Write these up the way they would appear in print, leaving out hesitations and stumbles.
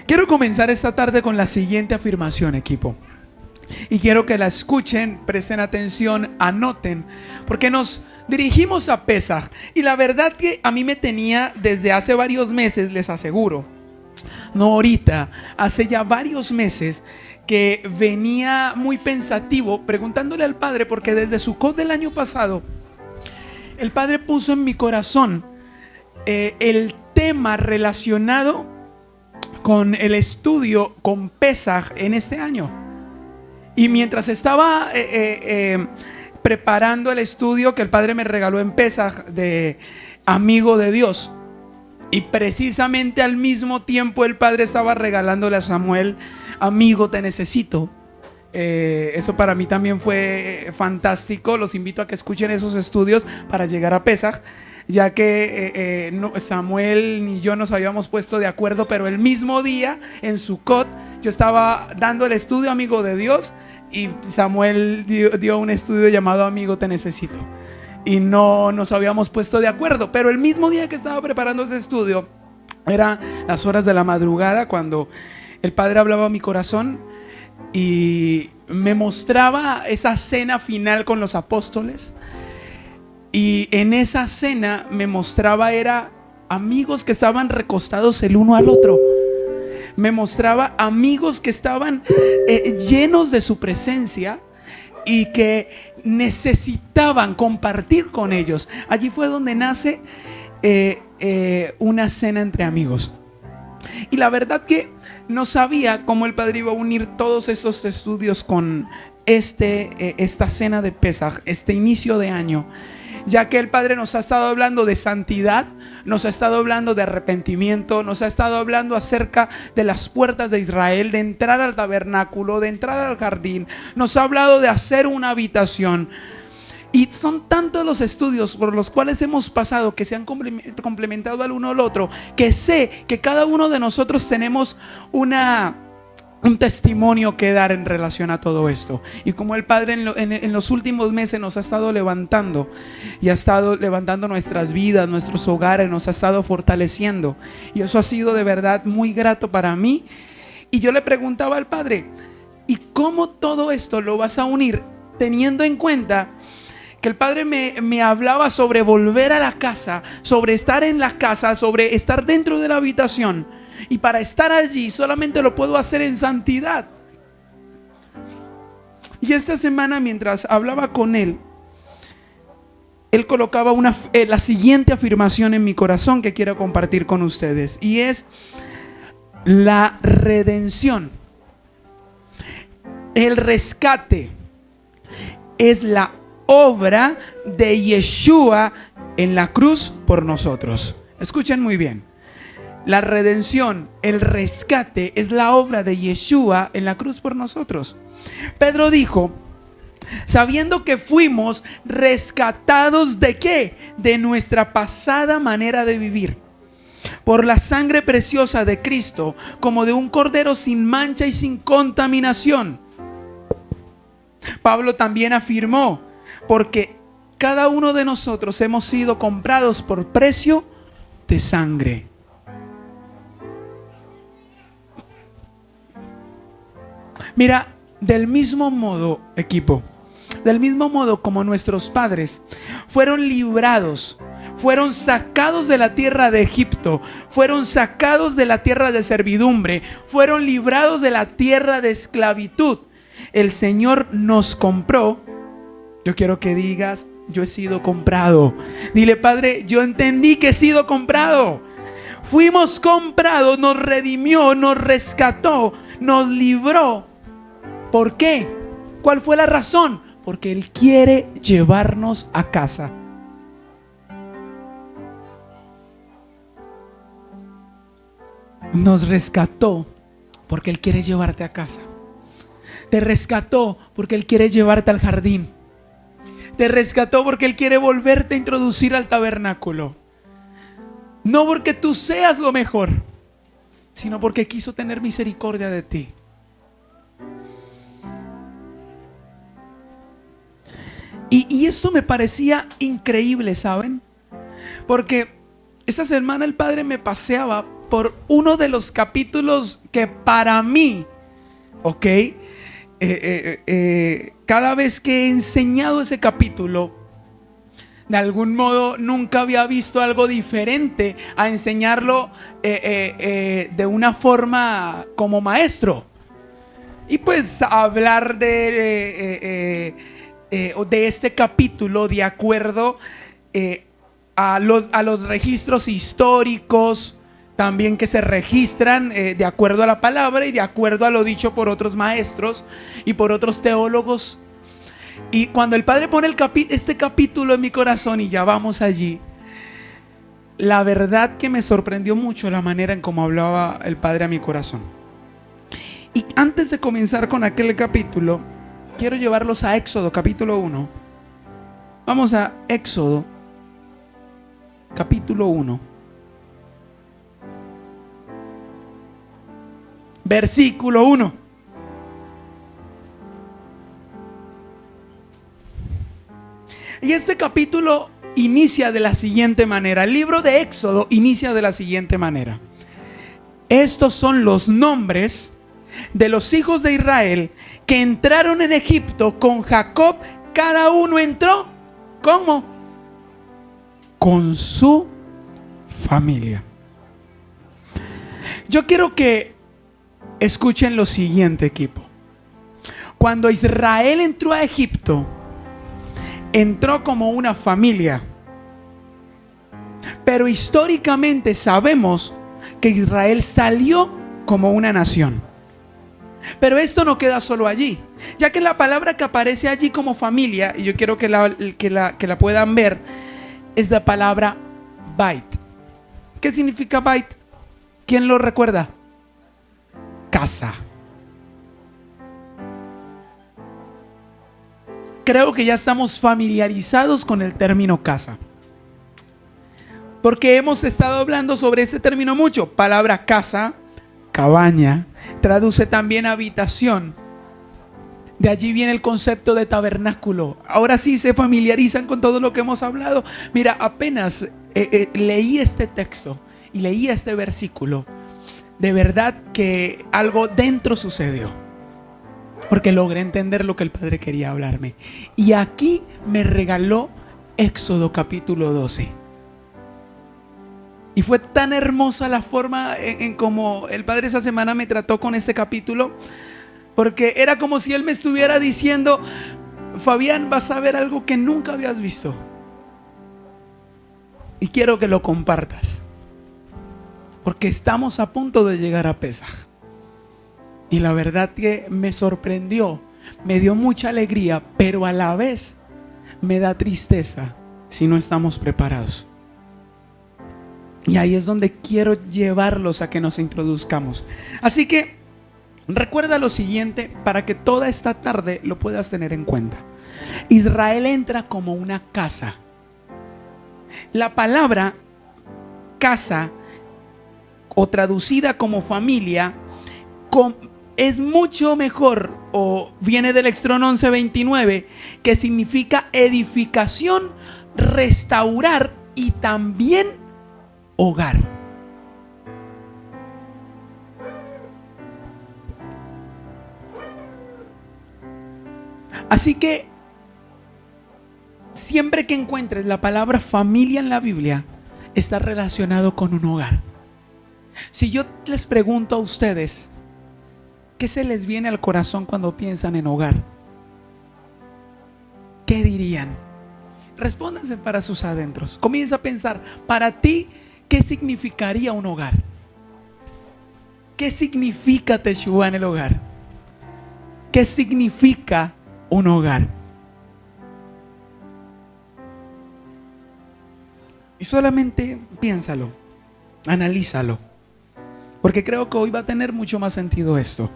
Quiero comenzar esta tarde con la siguiente afirmación, equipo. Y quiero que la escuchen, presten atención, anoten, porque nos dirigimos a Pesaj. Y la verdad que a mí me tenía desde hace varios meses, les aseguro, no ahorita, hace ya varios meses, que venía muy pensativo preguntándole al Padre, porque desde Sukkot del año pasado el Padre puso en mi corazón el tema relacionado con el estudio con Pesaj en este año. Y mientras estaba preparando el estudio que el Padre me regaló en Pesaj de Amigo de Dios, y precisamente al mismo tiempo el Padre estaba regalándole a Samuel Amigo, te necesito. Eso para mí también fue fantástico. Los invito a que escuchen esos estudios para llegar a Pesaj, ya que Samuel ni yo nos habíamos puesto de acuerdo, pero el mismo día en Sukkot yo estaba dando el estudio Amigo de Dios y Samuel dio un estudio llamado Amigo, te necesito, y no nos habíamos puesto de acuerdo. Pero el mismo día que estaba preparando ese estudio, eran las horas de la madrugada, cuando el Padre hablaba a mi corazón y me mostraba esa cena final con los apóstoles. Y en esa cena me mostraba era amigos que estaban recostados el uno al otro. Me mostraba amigos que estaban llenos de su presencia y que necesitaban compartir con ellos. Allí fue donde nace una cena entre amigos. Y la verdad que no sabía cómo el Padre iba a unir todos esos estudios con esta cena de Pesaj, este inicio de año, ya que el Padre nos ha estado hablando de santidad, nos ha estado hablando de arrepentimiento, nos ha estado hablando acerca de las puertas de Israel, de entrar al tabernáculo, de entrar al jardín, nos ha hablado de hacer una habitación. Y son tantos los estudios por los cuales hemos pasado, que se han complementado al uno al otro, que sé que cada uno de nosotros tenemos un testimonio que dar en relación a todo esto. Y como el Padre en los últimos meses nos ha estado levantando y ha estado levantando nuestras vidas, nuestros hogares, nos ha estado fortaleciendo, y eso ha sido de verdad muy grato para mí. Y yo le preguntaba al Padre, ¿y cómo todo esto lo vas a unir teniendo en cuenta que el Padre me hablaba sobre volver a la casa, sobre estar en la casa, sobre estar dentro de la habitación? Y para estar allí solamente lo puedo hacer en santidad. Y esta semana, mientras hablaba con él colocaba la siguiente afirmación en mi corazón que quiero compartir con ustedes, y es la redención, el rescate, es la obra de Yeshua en la cruz por nosotros. Escuchen muy bien. La redención, el rescate, es la obra de Yeshua en la cruz por nosotros. Pedro dijo, sabiendo que fuimos rescatados ¿de qué? De nuestra pasada manera de vivir, por la sangre preciosa de Cristo, como de un cordero sin mancha y sin contaminación. Pablo también afirmó, porque cada uno de nosotros hemos sido comprados por precio de sangre. Mira, del mismo modo, equipo, del mismo modo como nuestros padres fueron librados, fueron sacados de la tierra de Egipto, fueron sacados de la tierra de servidumbre, fueron librados de la tierra de esclavitud, el Señor nos compró. Yo quiero que digas, yo he sido comprado. Dile, Padre, yo entendí que he sido comprado. Fuimos comprados, nos redimió, nos rescató, nos libró. ¿Por qué? ¿Cuál fue la razón? Porque Él quiere llevarnos a casa. Nos rescató porque Él quiere llevarte a casa. Te rescató porque Él quiere llevarte al jardín. Te rescató porque Él quiere volverte a introducir al tabernáculo. No porque tú seas lo mejor, sino porque quiso tener misericordia de ti. Y eso me parecía increíble, ¿saben? Porque esa semana el Padre me paseaba por uno de los capítulos que para mí, ok, cada vez que he enseñado ese capítulo, de algún modo nunca había visto algo diferente a enseñarlo de una forma como maestro. Y pues hablar de este capítulo de acuerdo a los registros históricos también que se registran de acuerdo a la palabra y de acuerdo a lo dicho por otros maestros y por otros teólogos. Y cuando el Padre pone este capítulo en mi corazón, y ya vamos allí, la verdad que me sorprendió mucho la manera en cómo hablaba el Padre a mi corazón. Y antes de comenzar con aquel capítulo, quiero llevarlos a Éxodo capítulo 1. Vamos a Éxodo capítulo 1, versículo 1. Y este capítulo inicia de la siguiente manera. El libro de Éxodo inicia de la siguiente manera: estos son los nombres de los hijos de Israel que entraron en Egipto con Jacob. Cada uno entró, ¿cómo? Con su familia. Yo quiero que escuchen lo siguiente, equipo. Cuando Israel entró a Egipto, entró como una familia. Pero históricamente sabemos que Israel salió como una nación. Pero esto no queda solo allí, ya que la palabra que aparece allí como familia, y yo quiero que la puedan ver, es la palabra Bait. ¿Qué significa Bait? ¿Quién lo recuerda? Casa. Creo que ya estamos familiarizados con el término casa, porque hemos estado hablando sobre ese término mucho. Palabra casa, cabaña, traduce también habitación. De allí viene el concepto de tabernáculo. Ahora sí se familiarizan con todo lo que hemos hablado. Mira, apenas leí este texto y leí este versículo, de verdad que algo dentro sucedió, porque logré entender lo que el Padre quería hablarme. Y aquí me regaló Éxodo capítulo 12. Y fue tan hermosa la forma en cómo el Padre esa semana me trató con este capítulo, porque era como si Él me estuviera diciendo: Fabián, vas a ver algo que nunca habías visto, y quiero que lo compartas, porque estamos a punto de llegar a Pesaj. Y la verdad que me sorprendió, me dio mucha alegría, pero a la vez me da tristeza si no estamos preparados. Y ahí es donde quiero llevarlos a que nos introduzcamos. Así que recuerda lo siguiente para que toda esta tarde lo puedas tener en cuenta. Israel entra como una casa. La palabra casa, o traducida como familia, es mucho mejor, o viene del Éxodo 11:29, que significa edificación, restaurar y también hogar. Así que siempre que encuentres la palabra familia en la Biblia, está relacionado con un hogar. Si yo les pregunto a ustedes, ¿qué se les viene al corazón cuando piensan en hogar? ¿Qué dirían? Respóndanse para sus adentros. Comienza a pensar, para ti, ¿qué significaría un hogar? ¿Qué significa Teshuvá en el hogar? ¿Qué significa un hogar? Y solamente piénsalo, analízalo, porque creo que hoy va a tener mucho más sentido esto.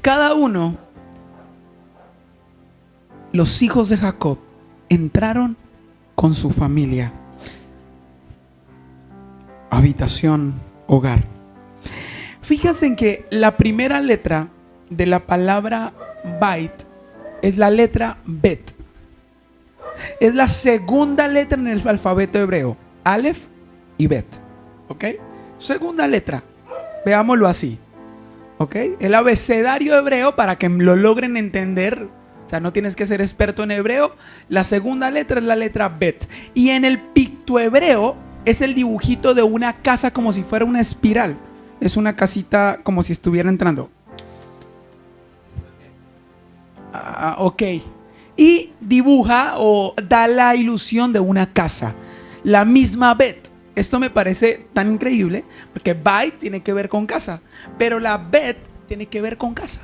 Cada uno, los hijos de Jacob, entraron con su familia. Habitación, hogar. Fíjense en que la primera letra de la palabra Bait es la letra Bet. Es la segunda letra en el alfabeto hebreo. Aleph y Bet. ¿Ok? Segunda letra. Veámoslo así. ¿Ok? El abecedario hebreo, para que lo logren entender. O sea, no tienes que ser experto en hebreo. La segunda letra es la letra Bet. Y en el pictohebreo es el dibujito de una casa como si fuera una espiral. Es una casita como si estuviera entrando. Ok. Y dibuja o da la ilusión de una casa. La misma Bet. Esto me parece tan increíble porque Bait tiene que ver con casa, pero la Bet tiene que ver con casa.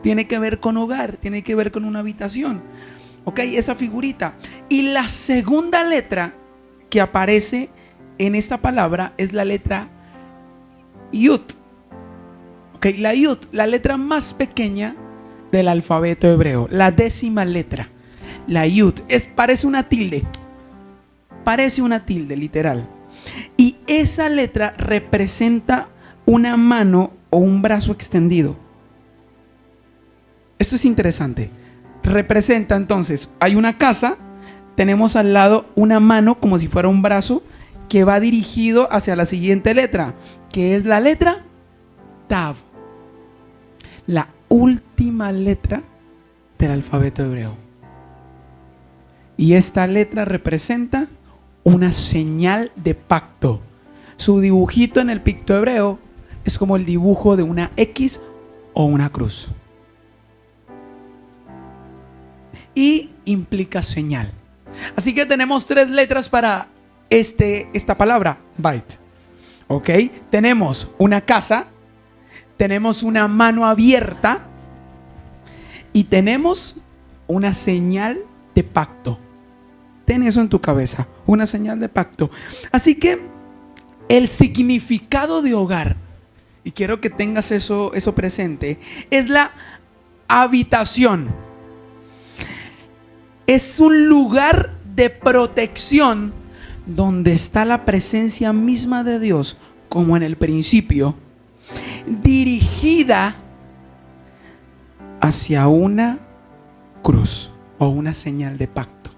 Tiene que ver con hogar, tiene que ver con una habitación. Ok, esa figurita. Y la segunda letra que aparece en esta palabra es la letra Yud. Ok, la Yud, la letra más pequeña del alfabeto hebreo, la 10ª letra. La Yud parece una tilde. Parece una tilde, literal. Y esa letra representa una mano o un brazo extendido. Esto es interesante. Representa entonces, hay una casa, tenemos al lado una mano como si fuera un brazo que va dirigido hacia la siguiente letra, que es la letra Tav, la última letra del alfabeto hebreo. Y esta letra representa una señal de pacto. Su dibujito en el picto hebreo es como el dibujo de una X o una cruz. Y implica señal. Así que tenemos 3 letras para esta palabra, Bait. Ok, tenemos una casa, tenemos una mano abierta y tenemos una señal de pacto. Ten eso en tu cabeza, una señal de pacto. Así que el significado de hogar, y quiero que tengas eso presente, es la habitación. Es un lugar de protección donde está la presencia misma de Dios, como en el principio, dirigida hacia una cruz o una señal de pacto.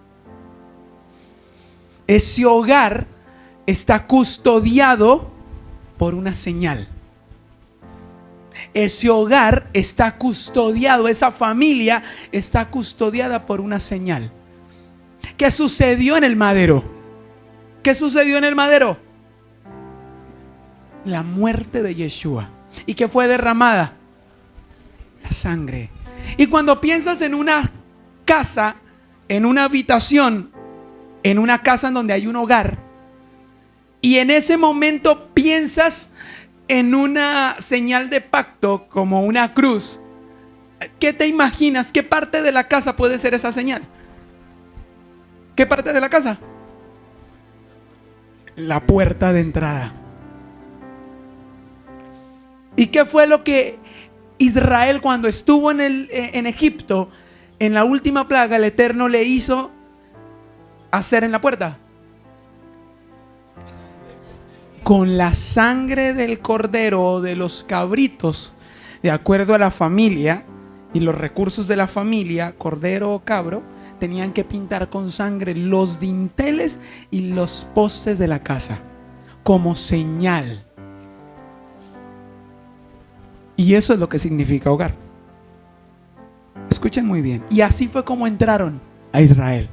Ese hogar está custodiado por una señal. Ese hogar está custodiado, esa familia está custodiada por una señal. ¿Qué sucedió en el madero? ¿Qué sucedió en el madero? La muerte de Yeshua. ¿Y qué fue derramada? La sangre. Y cuando piensas en una casa, en una habitación, en una casa en donde hay un hogar, y en ese momento piensas en una señal de pacto como una cruz, ¿qué te imaginas? ¿Qué parte de la casa puede ser esa señal? ¿Qué parte de la casa? La puerta de entrada. ¿Y qué fue lo que Israel, cuando estuvo en Egipto, en la última plaga, el Eterno le hizo hacer en la puerta? Con la sangre del cordero o de los cabritos, de acuerdo a la familia y los recursos de la familia, cordero o cabro, tenían que pintar con sangre los dinteles y los postes de la casa como señal. Y eso es lo que significa hogar. Escuchen muy bien. Y así fue como entraron a Israel.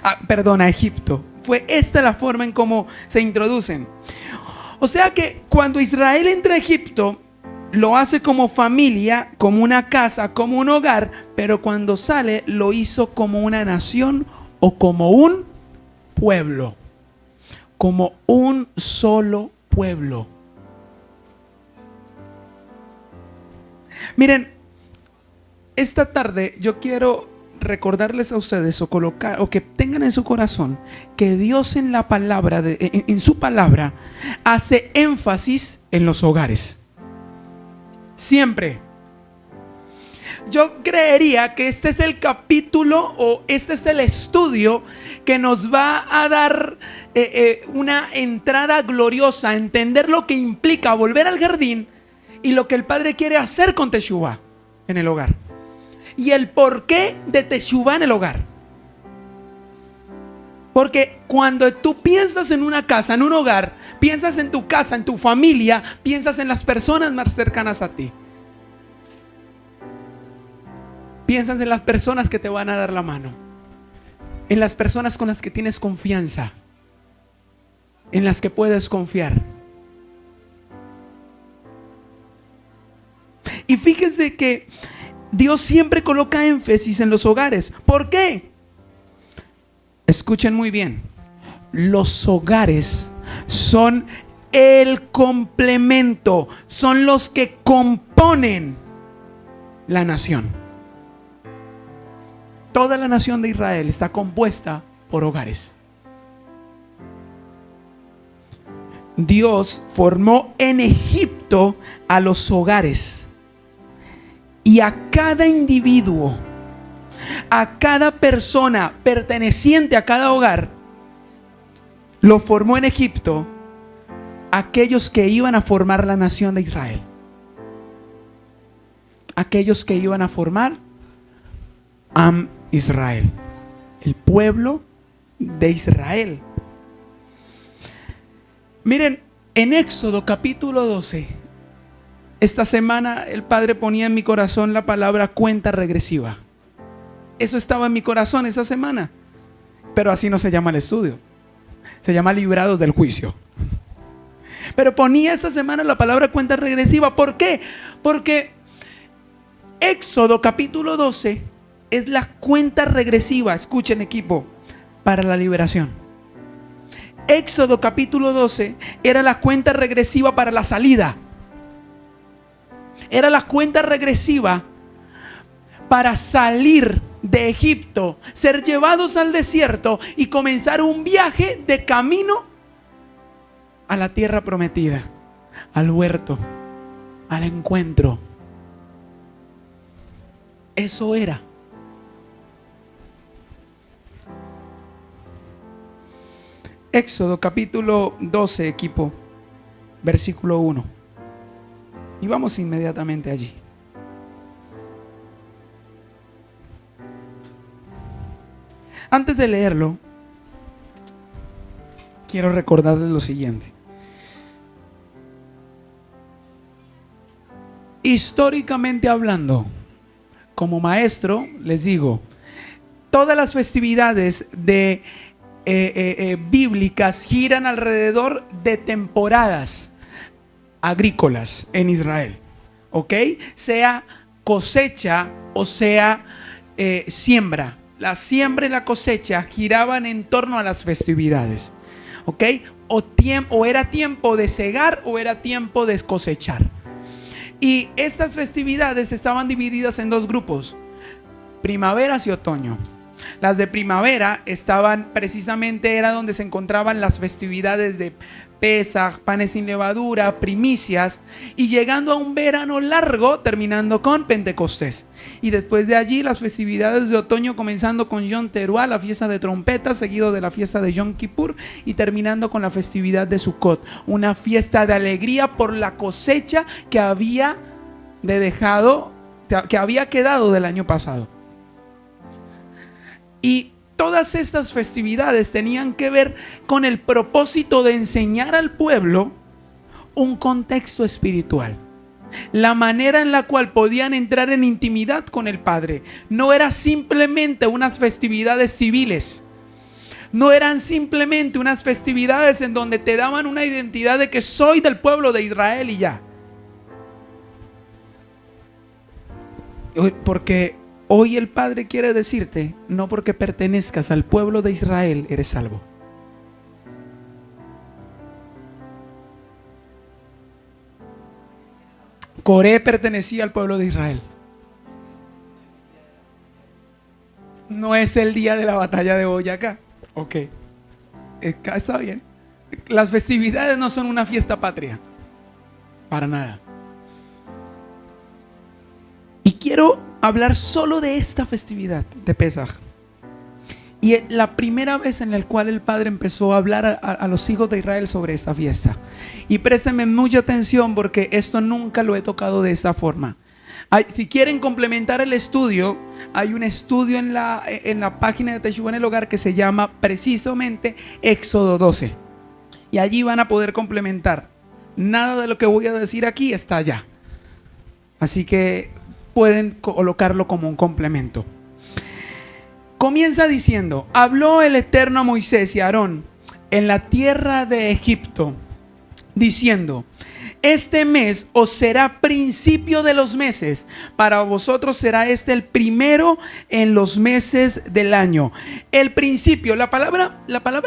A Egipto. Fue esta la forma en cómo se introducen. O sea que cuando Israel entra a Egipto, lo hace como familia, como una casa, como un hogar, pero cuando sale lo hizo como una nación o como un pueblo, como un solo pueblo. Miren, esta tarde yo quiero recordarles a ustedes o que tengan en su corazón que Dios en la palabra, en su palabra, hace énfasis en los hogares. Siempre. Yo creería que este es el capítulo o este es el estudio que nos va a dar una entrada gloriosa a entender lo que implica volver al jardín y lo que el Padre quiere hacer con Teshuvá en el hogar. Y el porqué de Teshuvá en el hogar. Porque cuando tú piensas en una casa, en un hogar, piensas en tu casa, en tu familia, piensas en las personas más cercanas a ti. Piensas en las personas que te van a dar la mano, en las personas con las que tienes confianza, en las que puedes confiar. Y fíjense que Dios siempre coloca énfasis en los hogares. ¿Por qué? Escuchen muy bien. Los hogares son el complemento, son los que componen la nación. Toda la nación de Israel está compuesta por hogares. Dios formó en Egipto a los hogares. Y a cada individuo, a cada persona perteneciente a cada hogar, lo formó en Egipto aquellos que iban a formar la nación de Israel. Aquellos que iban a formar Am Israel, el pueblo de Israel. Miren, en Éxodo capítulo 12, esta semana el Padre ponía en mi corazón la palabra cuenta regresiva. Eso estaba en mi corazón esa semana. Pero así no se llama el estudio. Se llama librados del juicio. Pero ponía esta semana la palabra cuenta regresiva. ¿Por qué? Porque Éxodo capítulo 12 es la cuenta regresiva, escuchen equipo, para la liberación. Éxodo capítulo 12 era la cuenta regresiva para la salida. Era la cuenta regresiva para salir de Egipto, ser llevados al desierto y comenzar un viaje de camino a la tierra prometida, al huerto, al encuentro. Eso era. Éxodo capítulo 12, equipo, versículo 1. Y vamos inmediatamente allí. Antes de leerlo, quiero recordarles lo siguiente. Históricamente hablando, como maestro, les digo, todas las festividades bíblicas giran alrededor de temporadas agrícolas en Israel, ¿ok? Sea cosecha o sea siembra. La siembra y la cosecha giraban en torno a las festividades, ¿ok? O era tiempo de cegar o era tiempo de cosechar. Y estas festividades estaban divididas en dos grupos: primaveras y otoño. Las de primavera estaban precisamente, era donde se encontraban las festividades de Pesaj, panes sin levadura, primicias, y llegando a un verano largo, terminando con Pentecostés. Y después de allí las festividades de otoño, comenzando con Yom Teruah, la fiesta de trompetas, seguido de la fiesta de Yom Kippur, y terminando con la festividad de Sukkot, una fiesta de alegría por la cosecha que había quedado del año pasado. Y todas estas festividades tenían que ver con el propósito de enseñar al pueblo un contexto espiritual. La manera en la cual podían entrar en intimidad con el Padre. No era simplemente unas festividades civiles. No eran simplemente unas festividades en donde te daban una identidad de que soy del pueblo de Israel y ya. Porque hoy el Padre quiere decirte, no porque pertenezcas al pueblo de Israel eres salvo. Coré pertenecía al pueblo de Israel. No es el día de la batalla de Boyacá. Ok, está bien. Las festividades no son una fiesta patria, para nada. Y quiero hablar solo de esta festividad de Pesaj. Y la primera vez en la cual el Padre empezó a hablar a los hijos de Israel sobre esta fiesta. Y préstenme mucha atención porque esto nunca lo he tocado de esa forma. Si quieren complementar el estudio, hay un estudio en la página de Teshuvah en el Hogar que se llama precisamente Éxodo 12. Y allí van a poder complementar. Nada de lo que voy a decir aquí está allá. Así que pueden colocarlo como un complemento. Comienza diciendo: habló el Eterno a Moisés y a Aarón en la tierra de Egipto, diciendo: este mes os será principio de los meses, para vosotros será este el primero en los meses del año. El principio, la palabra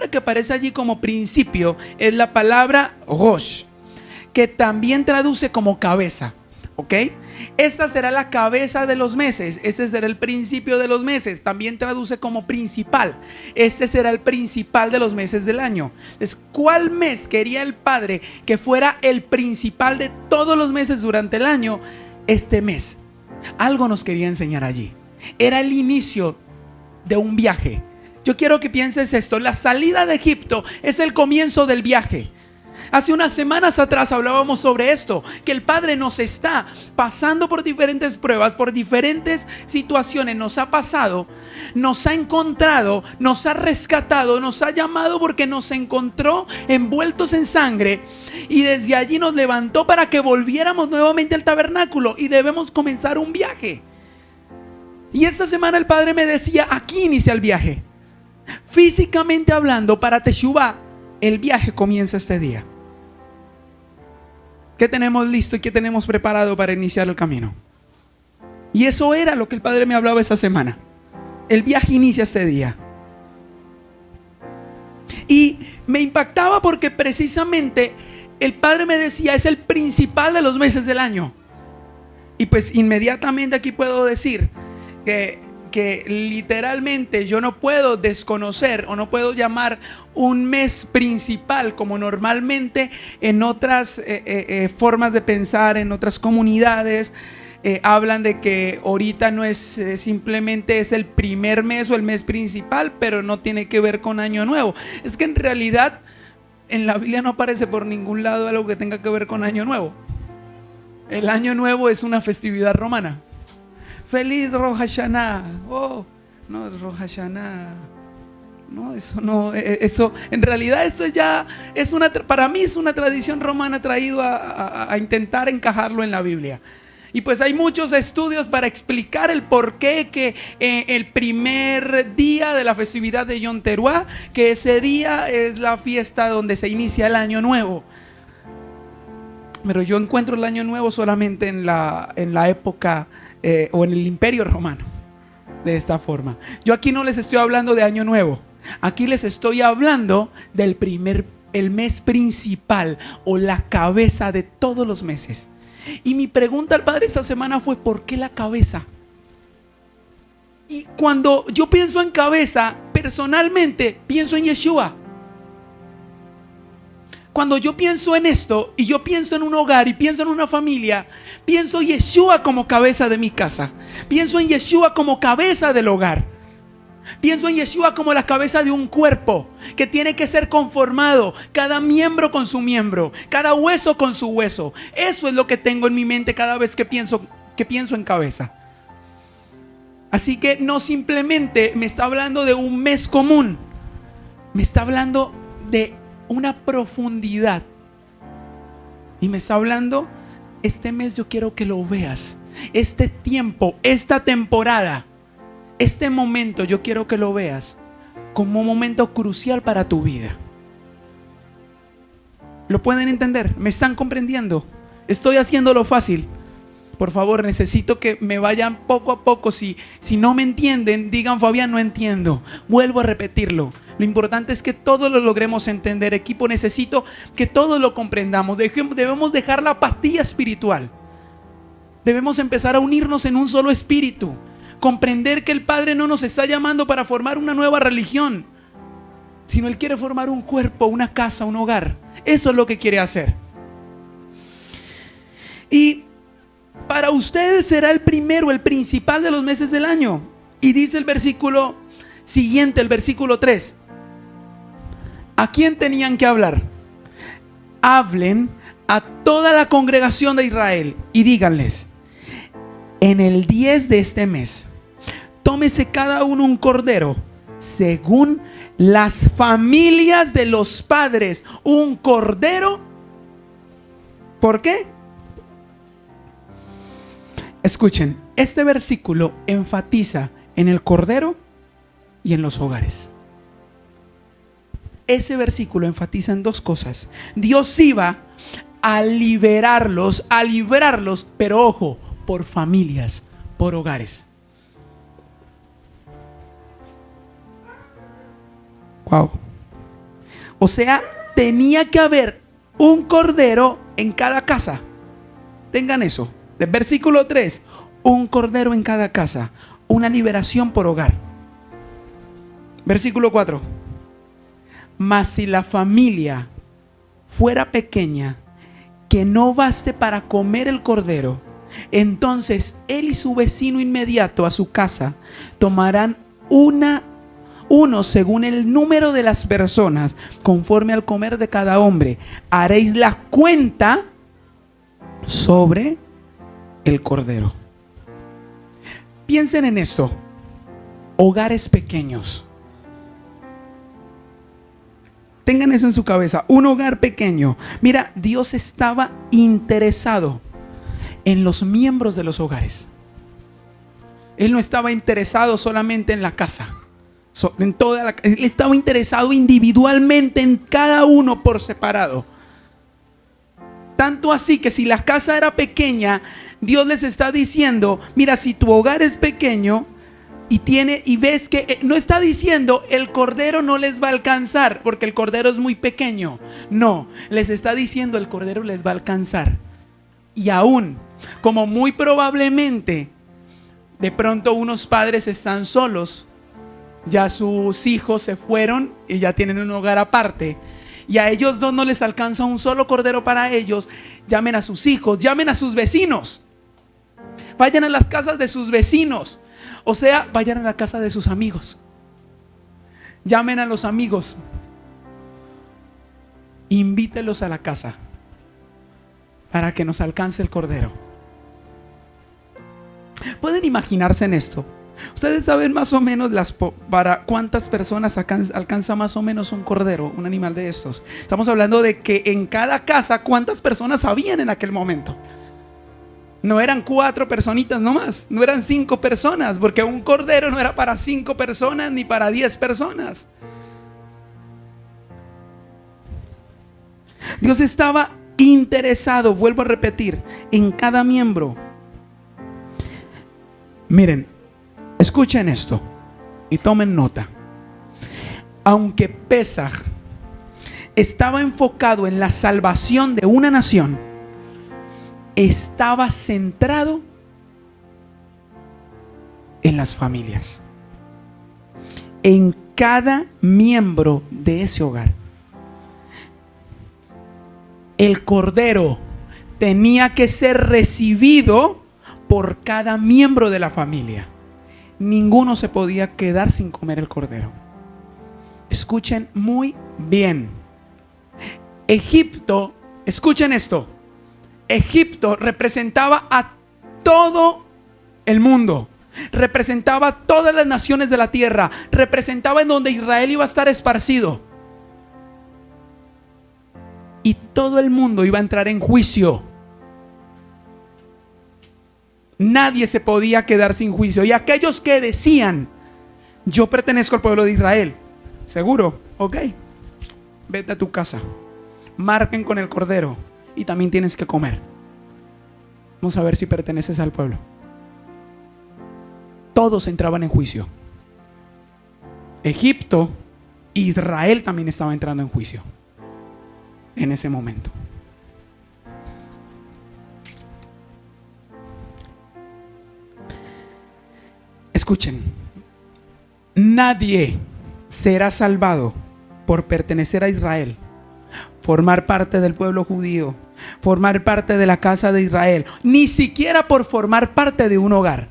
que aparece allí como principio es la palabra Rosh, que también traduce como cabeza. ¿Ok? Esta será la cabeza de los meses. Este será el principio de los meses. También traduce como principal. Este será el principal de los meses del año. Entonces, ¿cuál mes quería el Padre que fuera el principal de todos los meses durante el año? Este mes. Algo nos quería enseñar allí. Era el inicio de un viaje. Yo quiero que pienses esto. La salida de Egipto es el comienzo del viaje. Hace unas semanas atrás hablábamos sobre esto, que el Padre nos está pasando por diferentes pruebas, por diferentes situaciones. Nos ha pasado, nos ha encontrado, nos ha rescatado, nos ha llamado porque nos encontró envueltos en sangre y desde allí nos levantó para que volviéramos nuevamente al tabernáculo y debemos comenzar un viaje. Y esta semana el Padre me decía: aquí inicia el viaje. Físicamente hablando, para Teshuvah, el viaje comienza este día. ¿Qué tenemos listo y qué tenemos preparado para iniciar el camino? Y eso era lo que el Padre me hablaba esta semana. El viaje inicia este día. Y me impactaba porque precisamente el Padre me decía: es el principal de los meses del año. Y pues inmediatamente aquí puedo decir que literalmente yo no puedo desconocer o no puedo llamar un mes principal como normalmente en otras formas de pensar, en otras comunidades hablan de que ahorita no es simplemente es el primer mes o el mes principal, pero no tiene que ver con Año Nuevo. Es que en realidad en la Biblia no aparece por ningún lado algo que tenga que ver con Año Nuevo. El Año Nuevo es una festividad romana. Feliz Rosh Hashanah. Oh, no, Rosh Hashanah. No, eso no, eso en realidad esto es para mí es una tradición romana traído a intentar encajarlo en la Biblia. Y pues hay muchos estudios para explicar el por qué que el primer día de la festividad de Yom Teruah, que ese día es la fiesta donde se inicia el año nuevo. Pero yo encuentro el año nuevo solamente en la época o en el Imperio Romano. De esta forma. Yo aquí no les estoy hablando de año nuevo. Aquí les estoy hablando del el mes principal o la cabeza de todos los meses. Y mi pregunta al Padre esta semana fue: ¿por qué la cabeza? Y cuando yo pienso en cabeza, personalmente pienso en Yeshua. Cuando yo pienso en esto y yo pienso en un hogar y pienso en una familia, pienso en Yeshua como cabeza de mi casa. Pienso en Yeshua como cabeza del hogar. Pienso en Yeshua como la cabeza de un cuerpo que tiene que ser conformado, cada miembro con su miembro, cada hueso con su hueso. Eso es lo que tengo en mi mente cada vez que pienso en cabeza. Así que no simplemente me está hablando de un mes común, me está hablando de una profundidad. Y me está hablando: este mes yo quiero que lo veas. Este tiempo, esta temporada, este momento yo quiero que lo veas como un momento crucial para tu vida. ¿Lo pueden entender? ¿Me están comprendiendo? Estoy haciéndolo fácil. Por favor, necesito que me vayan poco a poco. Si no me entienden, digan: Fabián, no entiendo. Vuelvo a repetirlo. Lo importante es que todos lo logremos entender. Equipo, necesito que todos lo comprendamos. Debemos dejar la apatía espiritual. Debemos empezar a unirnos en un solo espíritu. Comprender que el Padre no nos está llamando para formar una nueva religión, sino Él quiere formar un cuerpo, una casa, un hogar. Eso es lo que quiere hacer. Y para ustedes será el primero, el principal de los meses del año. Y dice el versículo siguiente, el versículo 3. ¿A quién tenían que hablar? Hablen a toda la congregación de Israel y díganles: en el 10 de este mes, tómese cada uno un cordero según las familias de los padres. Un cordero. ¿Por qué? Escuchen, este versículo enfatiza en el cordero y en los hogares. Ese versículo enfatiza en dos cosas. Dios iba a librarlos, pero ojo, por familias, por hogares. Wow. O sea, tenía que haber un cordero en cada casa. Tengan eso. Del versículo 3, un cordero en cada casa, una liberación por hogar. Versículo 4. Mas si la familia fuera pequeña, que no baste para comer el cordero, entonces él y su vecino inmediato a su casa tomarán uno según el número de las personas, conforme al comer de cada hombre. Haréis la cuenta sobre el cordero. Piensen en esto. Hogares pequeños. Tengan eso en su cabeza. Un hogar pequeño. Mira, Dios estaba interesado en los miembros de los hogares. Él no estaba interesado solamente en la casa. Él estaba interesado individualmente en cada uno por separado. Tanto así que si la casa era pequeña, Dios les está diciendo, mira, si tu hogar es pequeño y ves que no está diciendo el cordero no les va a alcanzar porque el cordero es muy pequeño. No, les está diciendo el cordero les va a alcanzar. Y aún, como muy probablemente de pronto unos padres están solos, ya sus hijos se fueron y ya tienen un hogar aparte, y a ellos dos no les alcanza un solo cordero para ellos, llamen a sus hijos, llamen a sus vecinos, vayan a las casas de sus vecinos, o sea, vayan a la casa de sus amigos, llamen a los amigos, invítelos a la casa para que nos alcance el cordero. ¿Pueden imaginarse en esto? Ustedes saben más o menos para cuántas personas alcanza más o menos un cordero, un animal de estos. Estamos hablando de que en cada casa, ¿cuántas personas habían en aquel momento? No eran 4 personitas nomás, no eran 5 personas, porque un cordero no era para 5 personas ni para 10 personas. Dios estaba interesado, vuelvo a repetir, en cada miembro. Miren, escuchen esto y tomen nota. Aunque Pesaj estaba enfocado en la salvación de una nación, estaba centrado en las familias, en cada miembro de ese hogar. El cordero tenía que ser recibido por cada miembro de la familia. Ninguno se podía quedar sin comer el cordero. Escuchen muy bien. Egipto, escuchen esto. Egipto representaba a todo el mundo. Representaba a todas las naciones de la tierra. Representaba en donde Israel iba a estar esparcido. Y todo el mundo iba a entrar en juicio. Nadie se podía quedar sin juicio. Y aquellos que decían, yo pertenezco al pueblo de Israel, seguro, ok, vete a tu casa, marquen con el cordero y también tienes que comer. Vamos a ver si perteneces al pueblo. Todos entraban en juicio. Egipto, Israel también estaba entrando en juicio en ese momento. Escuchen, nadie será salvado por pertenecer a Israel, formar parte del pueblo judío, formar parte de la casa de Israel, ni siquiera por formar parte de un hogar,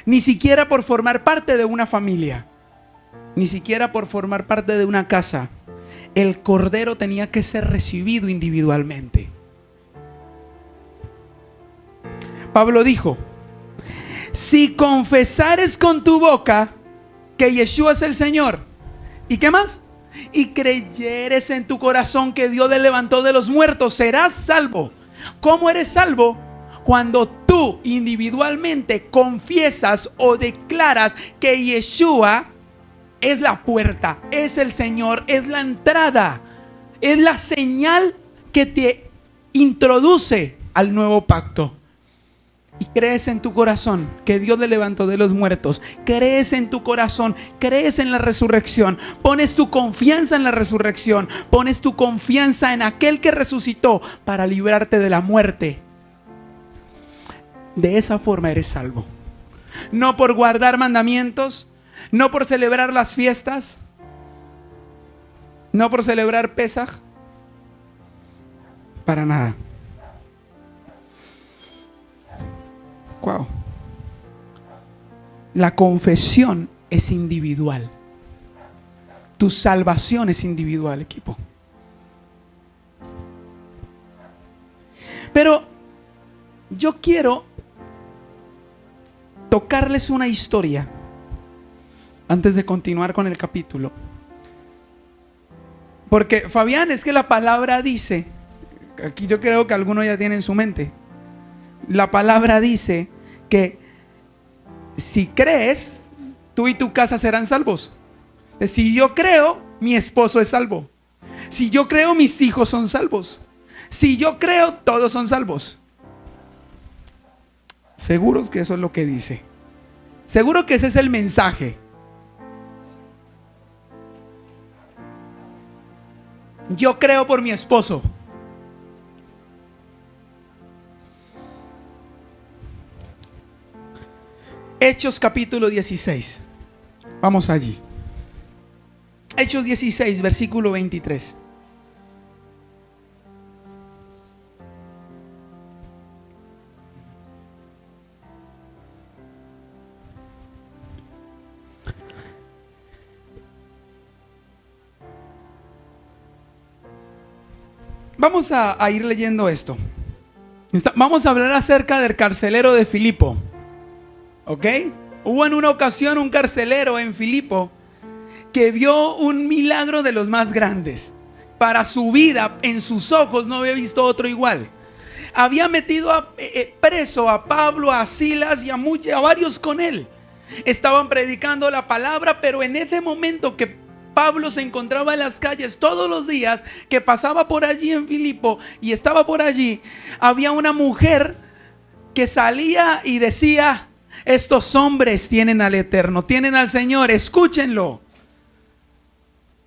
ni siquiera por formar parte de una familia, ni siquiera por formar parte de una casa. El cordero tenía que ser recibido individualmente. Pablo dijo, Si confesares con tu boca que Yeshua es el Señor, ¿y qué más? Y creyeres en tu corazón que Dios le levantó de los muertos, serás salvo. ¿Cómo eres salvo? Cuando tú individualmente confiesas o declaras que Yeshua es la puerta, es el Señor, es la entrada, es la señal que te introduce al nuevo pacto. Y crees en tu corazón que Dios le levantó de los muertos. Crees en tu corazón, crees en la resurrección. Pones tu confianza en la resurrección. Pones tu confianza en aquel que resucitó para librarte de la muerte. De esa forma eres salvo. No por guardar mandamientos, no por celebrar las fiestas, no por celebrar Pesaj. Para nada. Wow. La confesión es individual. Tu salvación es individual, equipo. Pero yo quiero tocarles una historia antes de continuar con el capítulo. Porque Fabián, es que la palabra dice, aquí yo creo que alguno ya tiene en su mente, la palabra dice que si crees, tú y tu casa serán salvos. Si yo creo, mi esposo es salvo. Si yo creo, mis hijos son salvos. Si yo creo, todos son salvos. Seguros que eso es lo que dice. Seguro que ese es el mensaje. Yo creo por mi esposo. Hechos capítulo 16. Vamos allí. Hechos 16, versículo 23. Vamos a ir leyendo esto. Vamos a hablar acerca del carcelero de Filipo. ¿Ok? Hubo en una ocasión un carcelero en Filipo que vio un milagro de los más grandes. Para su vida, en sus ojos, no había visto otro igual. Había metido preso a Pablo, a Silas y a varios con él. Estaban predicando la palabra, pero en ese momento que Pablo se encontraba en las calles todos los días, que pasaba por allí en Filipo y estaba por allí, había una mujer que salía y decía: estos hombres tienen al Eterno, tienen al Señor, escúchenlo.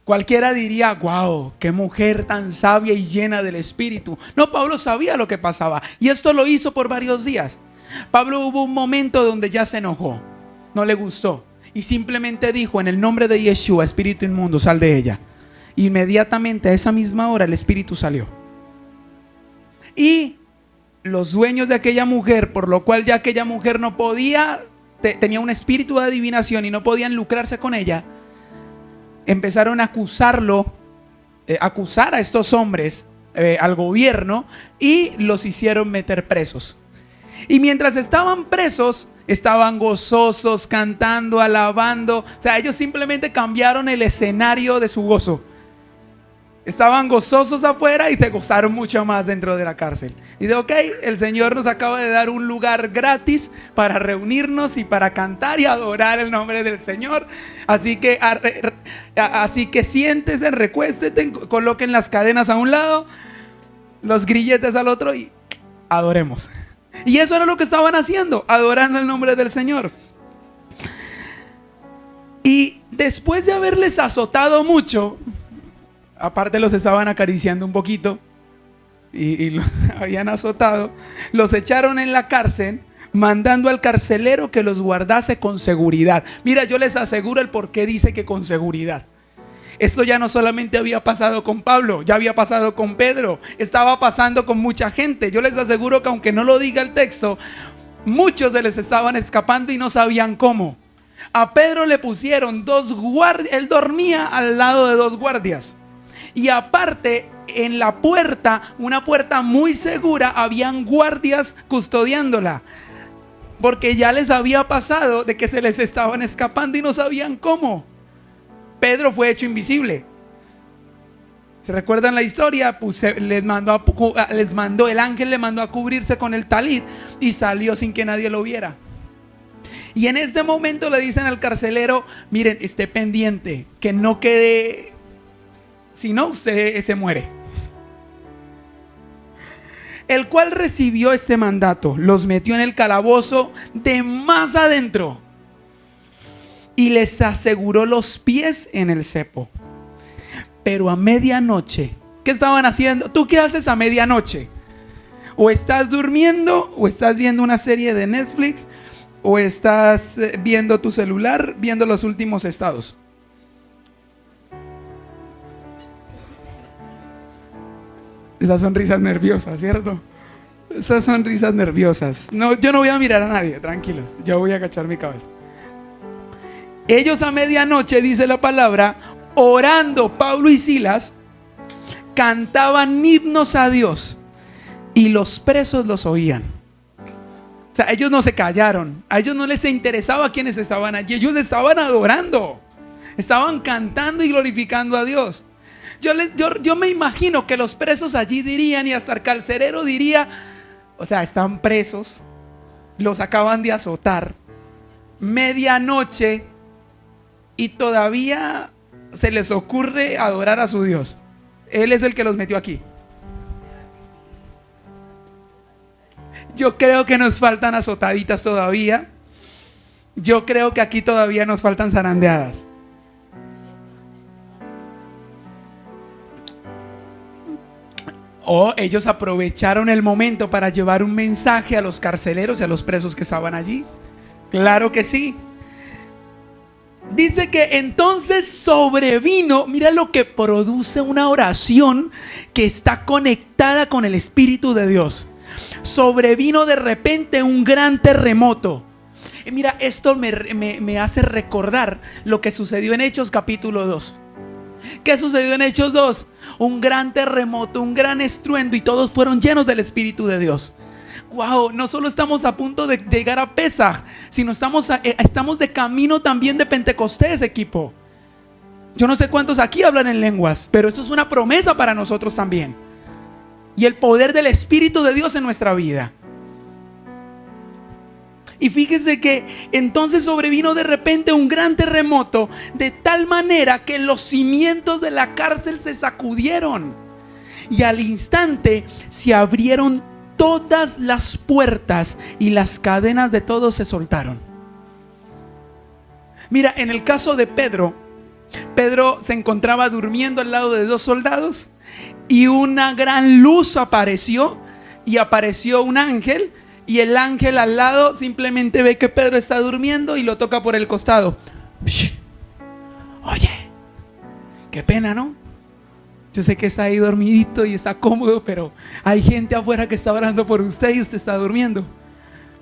Cualquiera diría: wow, qué mujer tan sabia y llena del Espíritu. No, Pablo sabía lo que pasaba y esto lo hizo por varios días. Pablo hubo un momento donde ya se enojó, no le gustó y simplemente dijo: en el nombre de Yeshua, espíritu inmundo, sal de ella. Inmediatamente a esa misma hora el espíritu salió. Y los dueños de aquella mujer, por lo cual ya aquella mujer no podía, tenía un espíritu de adivinación y no podían lucrarse con ella, empezaron a acusar a estos hombres, al gobierno, y los hicieron meter presos. Y mientras estaban presos, estaban gozosos, cantando, alabando. O sea, ellos simplemente cambiaron el escenario de su gozo. Estaban gozosos afuera y se gozaron mucho más dentro de la cárcel. Y dice: ok, el Señor nos acaba de dar un lugar gratis para reunirnos y para cantar y adorar el nombre del Señor. Así que siéntese, recuéstete, coloquen las cadenas a un lado, los grilletes al otro y adoremos. Y eso era lo que estaban haciendo, adorando el nombre del Señor. Y después de haberles azotado mucho, aparte los estaban acariciando un poquito y los habían azotado, los echaron en la cárcel, mandando al carcelero que los guardase con seguridad. Mira, yo les aseguro el por qué dice que con seguridad. Esto ya no solamente había pasado con Pablo, ya había pasado con Pedro, estaba pasando con mucha gente. Yo les aseguro que aunque no lo diga el texto, muchos se les estaban escapando y no sabían cómo. A Pedro le pusieron 2 guardias, él dormía al lado de 2 guardias. Y aparte, en la puerta, una puerta muy segura, habían guardias custodiándola. porque ya les había pasado de que se les estaban escapando y no sabían cómo. Pedro fue hecho invisible. ¿Se recuerdan la historia? Pues el ángel le mandó a cubrirse con el talit y salió sin que nadie lo viera. Y en este momento le dicen al carcelero: miren, esté pendiente, que no quede, si no usted se muere. El cual recibió este mandato, los metió en el calabozo de más adentro y les aseguró los pies en el cepo. Pero a medianoche, ¿qué estaban haciendo? ¿Tú qué haces a medianoche? O estás durmiendo, o estás viendo una serie de Netflix, o estás viendo tu celular, viendo los últimos estados. Esas sonrisas nerviosas, ¿cierto? Esas sonrisas nerviosas. No, yo no voy a mirar a nadie, tranquilos. Yo voy a agachar mi cabeza. Ellos a medianoche, dice la palabra, orando, Pablo y Silas cantaban himnos a Dios y los presos los oían. O sea, ellos no se callaron. A ellos no les interesaba quiénes estaban allí. Ellos estaban adorando, estaban cantando y glorificando a Dios. Yo me imagino que los presos allí dirían, y hasta el carcelero diría: o sea, están presos, los acaban de azotar, medianoche, y todavía se les ocurre adorar a su Dios. Él es el que los metió aquí. Yo creo que nos faltan azotaditas todavía. Yo creo que aquí todavía nos faltan zarandeadas. O ellos aprovecharon el momento para llevar un mensaje a los carceleros y a los presos que estaban allí. Claro que sí. Dice que entonces sobrevino, mira lo que produce una oración que está conectada con el Espíritu de Dios. Sobrevino de repente un gran terremoto. Y mira, esto me hace recordar lo que sucedió en Hechos capítulo 2. ¿Qué sucedió en Hechos 2? Un gran terremoto, un gran estruendo, y todos fueron llenos del Espíritu de Dios. Wow, no solo estamos a punto de llegar a Pesaj, sino estamos de camino también de Pentecostés, equipo. Yo no sé cuántos aquí hablan en lenguas, pero eso es una promesa para nosotros también. Y el poder del Espíritu de Dios en nuestra vida. Y fíjese que entonces sobrevino de repente un gran terremoto, de tal manera que los cimientos de la cárcel se sacudieron. Y al instante se abrieron todas las puertas y las cadenas de todos se soltaron. Mira, en el caso de Pedro se encontraba durmiendo al lado de dos soldados y una gran luz apareció, y apareció un ángel, y el ángel al lado simplemente ve que Pedro está durmiendo y lo toca por el costado. Oye, qué pena, ¿no? Yo sé que está ahí dormidito y está cómodo, pero hay gente afuera que está orando por usted y usted está durmiendo.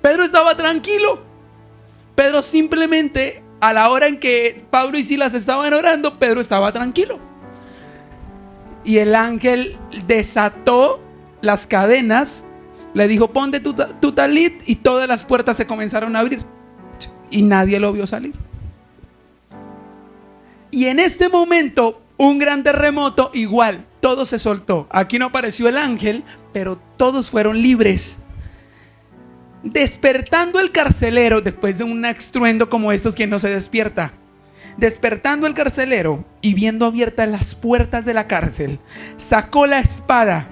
Pedro estaba tranquilo. Pedro simplemente, a la hora en que Pablo y Silas estaban orando, Pedro estaba tranquilo. Y el ángel desató las cadenas, le dijo: ponte tu talit, y todas las puertas se comenzaron a abrir. Y nadie lo vio salir. Y en este momento, un gran terremoto, igual, todo se soltó. Aquí no apareció el ángel, pero todos fueron libres. Despertando el carcelero, después de un estruendo como estos, ¿quién no se despierta? Despertando el carcelero y viendo abiertas las puertas de la cárcel, sacó la espada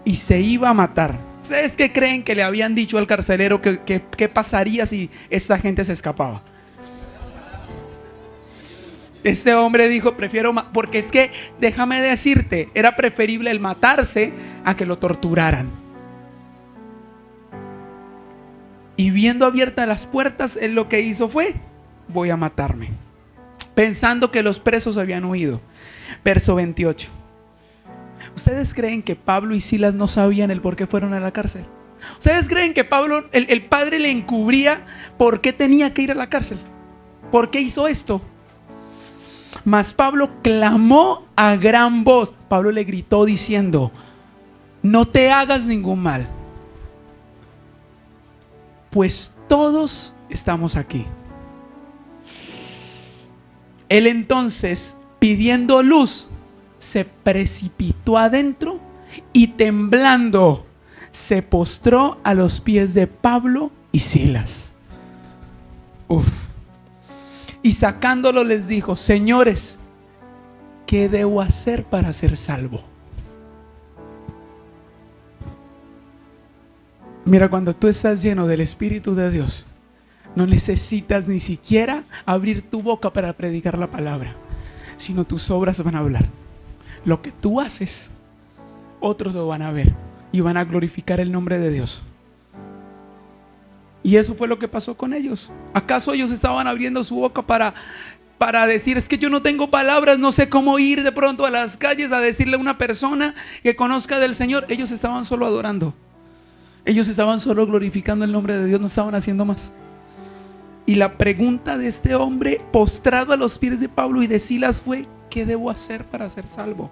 y se iba a matar. ¿Ustedes qué creen que le habían dicho al carcelero qué pasaría si esta gente se escapaba? Este hombre dijo: prefiero, porque es que, déjame decirte, era preferible el matarse a que lo torturaran. Y viendo abiertas las puertas, él lo que hizo fue: voy a matarme, pensando que los presos habían huido. Verso 28. ¿Ustedes creen que Pablo y Silas no sabían el por qué fueron a la cárcel? ¿Ustedes creen que Pablo, el padre le encubría por qué tenía que ir a la cárcel? ¿Por qué hizo esto? Mas Pablo clamó a gran voz. Pablo le gritó diciendo: no te hagas ningún mal, pues todos todos estamos aquí. Él entonces, pidiendo luz, se precipitó adentro y temblando se postró a los pies de Pablo y Silas. Y sacándolo les dijo: señores, ¿qué debo hacer para ser salvo? Mira, cuando tú estás lleno del Espíritu de Dios, no necesitas ni siquiera abrir tu boca para predicar la palabra, sino tus obras van a hablar. Lo que tú haces, otros lo van a ver y van a glorificar el nombre de Dios. Y eso fue lo que pasó con ellos. ¿Acaso ellos estaban abriendo su boca para decir: es que yo no tengo palabras, no sé cómo ir de pronto a las calles a decirle a una persona que conozca del Señor? Ellos estaban solo adorando. Ellos estaban solo glorificando el nombre de Dios, no estaban haciendo más. Y la pregunta de este hombre postrado a los pies de Pablo y de Silas fue: ¿qué debo hacer para ser salvo?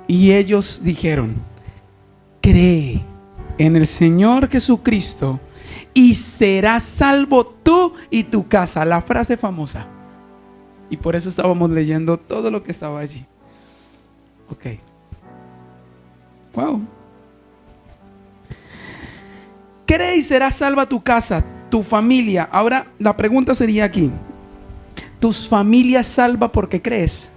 Y ellos dijeron: cree en el Señor Jesucristo y serás salvo tú y tu casa. La frase famosa. Y por eso estábamos leyendo todo lo que estaba allí. Ok. Wow. Cree y será salva tu casa, tu familia. Ahora la pregunta sería aquí: ¿tus familias salva porque crees?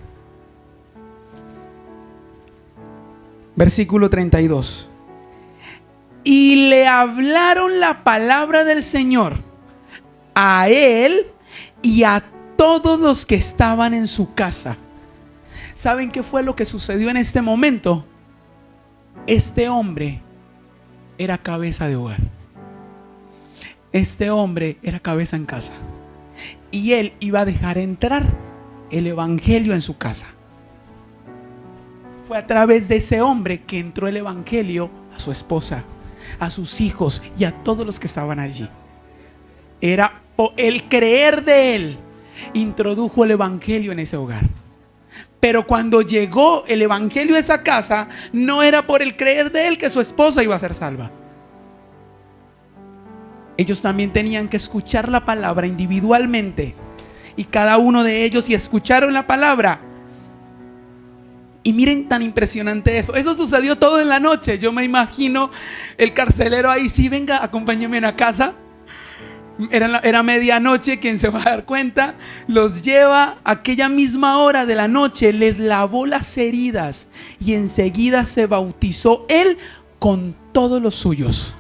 Versículo 32. Y le hablaron la palabra del Señor a él y a todos los que estaban en su casa. ¿Saben qué fue lo que sucedió en este momento? Este hombre era cabeza de hogar. Este hombre era cabeza en casa. Y él iba a dejar entrar el evangelio en su casa. Fue a través de ese hombre que entró el evangelio a su esposa, a sus hijos y a todos los que estaban allí. Era el creer de él, introdujo el evangelio en ese hogar. Pero cuando llegó el evangelio a esa casa, no era por el creer de él que su esposa iba a ser salva. Ellos también tenían que escuchar la palabra individualmente. Y cada uno de ellos, y escucharon la palabra. Y miren tan impresionante eso. Eso sucedió todo en la noche. Yo me imagino el carcelero ahí: sí, venga, acompáñenme a la casa. Era medianoche, quien se va a dar cuenta. Los lleva aquella misma hora de la noche, les lavó las heridas y enseguida se bautizó él con todos los suyos.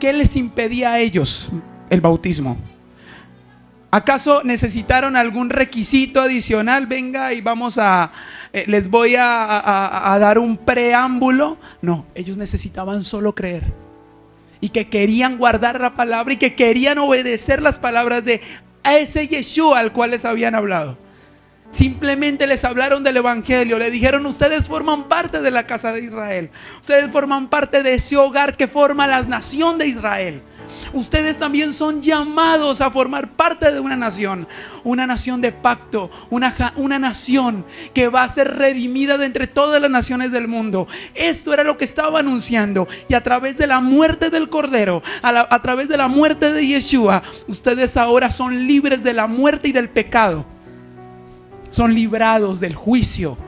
¿Qué les impedía a ellos el bautismo? ¿Acaso necesitaron algún requisito adicional? Venga y vamos les voy a dar un preámbulo. No, ellos necesitaban solo creer. Y que querían guardar la palabra y que querían obedecer las palabras de ese Yeshua al cual les habían hablado. Simplemente les hablaron del evangelio. Le dijeron: ustedes forman parte de la casa de Israel. Ustedes forman parte de ese hogar que forma la nación de Israel. Ustedes también son llamados a formar parte de una nación de pacto, una nación que va a ser redimida de entre todas las naciones del mundo. Esto era lo que estaba anunciando. Y a través de la muerte del Cordero, a través de la muerte de Yeshua, ustedes ahora son libres de la muerte y del pecado. Son librados del juicio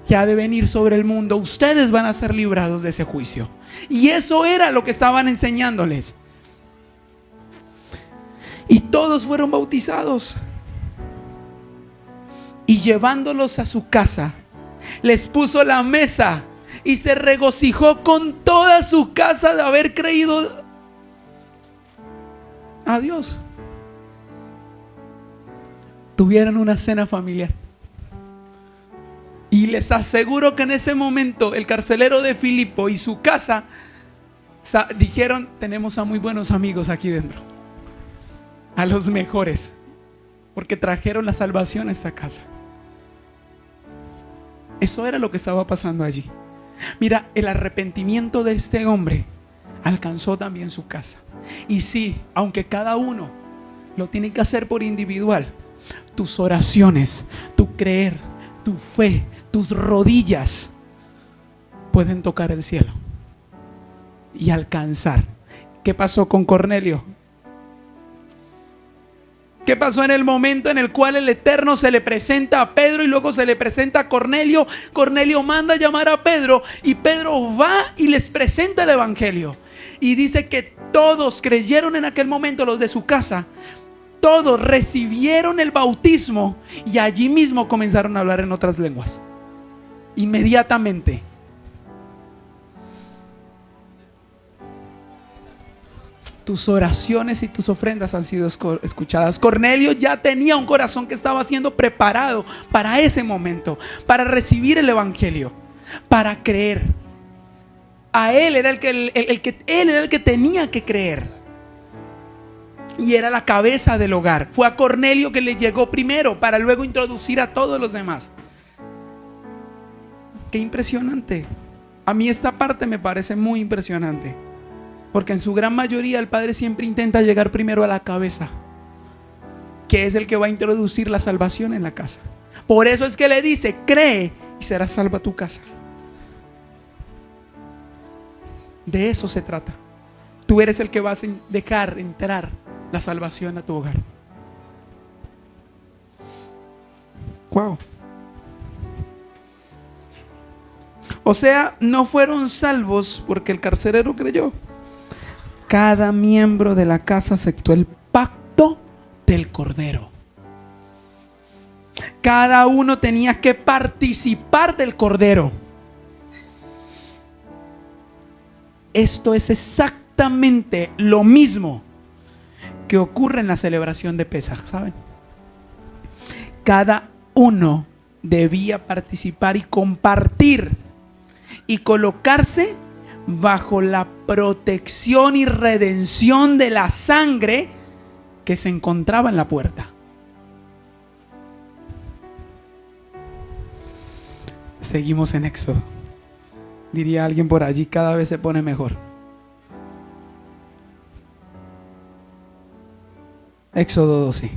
que ha de venir sobre el mundo. Ustedes van a ser librados de ese juicio. Y eso era lo que estaban enseñándoles. Y todos fueron bautizados. Y llevándolos a su casa, les puso la mesa y se regocijó con toda su casa de haber creído a Dios. Tuvieron una cena familiar. Y les aseguro que en ese momento el carcelero de Filipo y su casa dijeron: tenemos a muy buenos amigos aquí dentro, a los mejores, porque trajeron la salvación a esta casa. Eso era lo que estaba pasando allí. Mira, el arrepentimiento de este hombre alcanzó también su casa. Y sí, aunque cada uno lo tiene que hacer por individual, tus oraciones, tu creer, tu fe, tus rodillas pueden tocar el cielo y alcanzar ¿Qué pasó con Cornelio? ¿Qué pasó en el momento en el cual el Eterno se le presenta a Pedro y luego se le presenta a Cornelio? Cornelio manda a llamar a Pedro y Pedro va y les presenta el evangelio. Y dice que todos creyeron en aquel momento, los de su casa. Todos recibieron el bautismo y allí mismo comenzaron a hablar en otras lenguas. Inmediatamente. Tus oraciones y tus ofrendas han sido escuchadas. Cornelio ya tenía un corazón que estaba siendo preparado para ese momento, para recibir el evangelio, para creer. A él era el que tenía que creer. Y era la cabeza del hogar. Fue a Cornelio que le llegó primero para luego introducir a todos los demás. Qué impresionante. A mí esta parte me parece muy impresionante. Porque en su gran mayoría el Padre siempre intenta llegar primero a la cabeza, que es el que va a introducir la salvación en la casa. Por eso es que le dice: cree y será salva tu casa. De eso se trata. Tú eres el que vas a dejar entrar la salvación a tu hogar. Wow. O sea, no fueron salvos porque el carcelero creyó. Cada miembro de la casa aceptó el pacto del Cordero. Cada uno tenía que participar del Cordero. Esto es exactamente lo mismo que ocurre en la celebración de Pesaj, ¿saben? Cada uno debía participar y compartir y colocarse bajo la protección y redención de la sangre que se encontraba en la puerta. Seguimos en Éxodo. Diría alguien por allí, cada vez se pone mejor. Éxodo 12.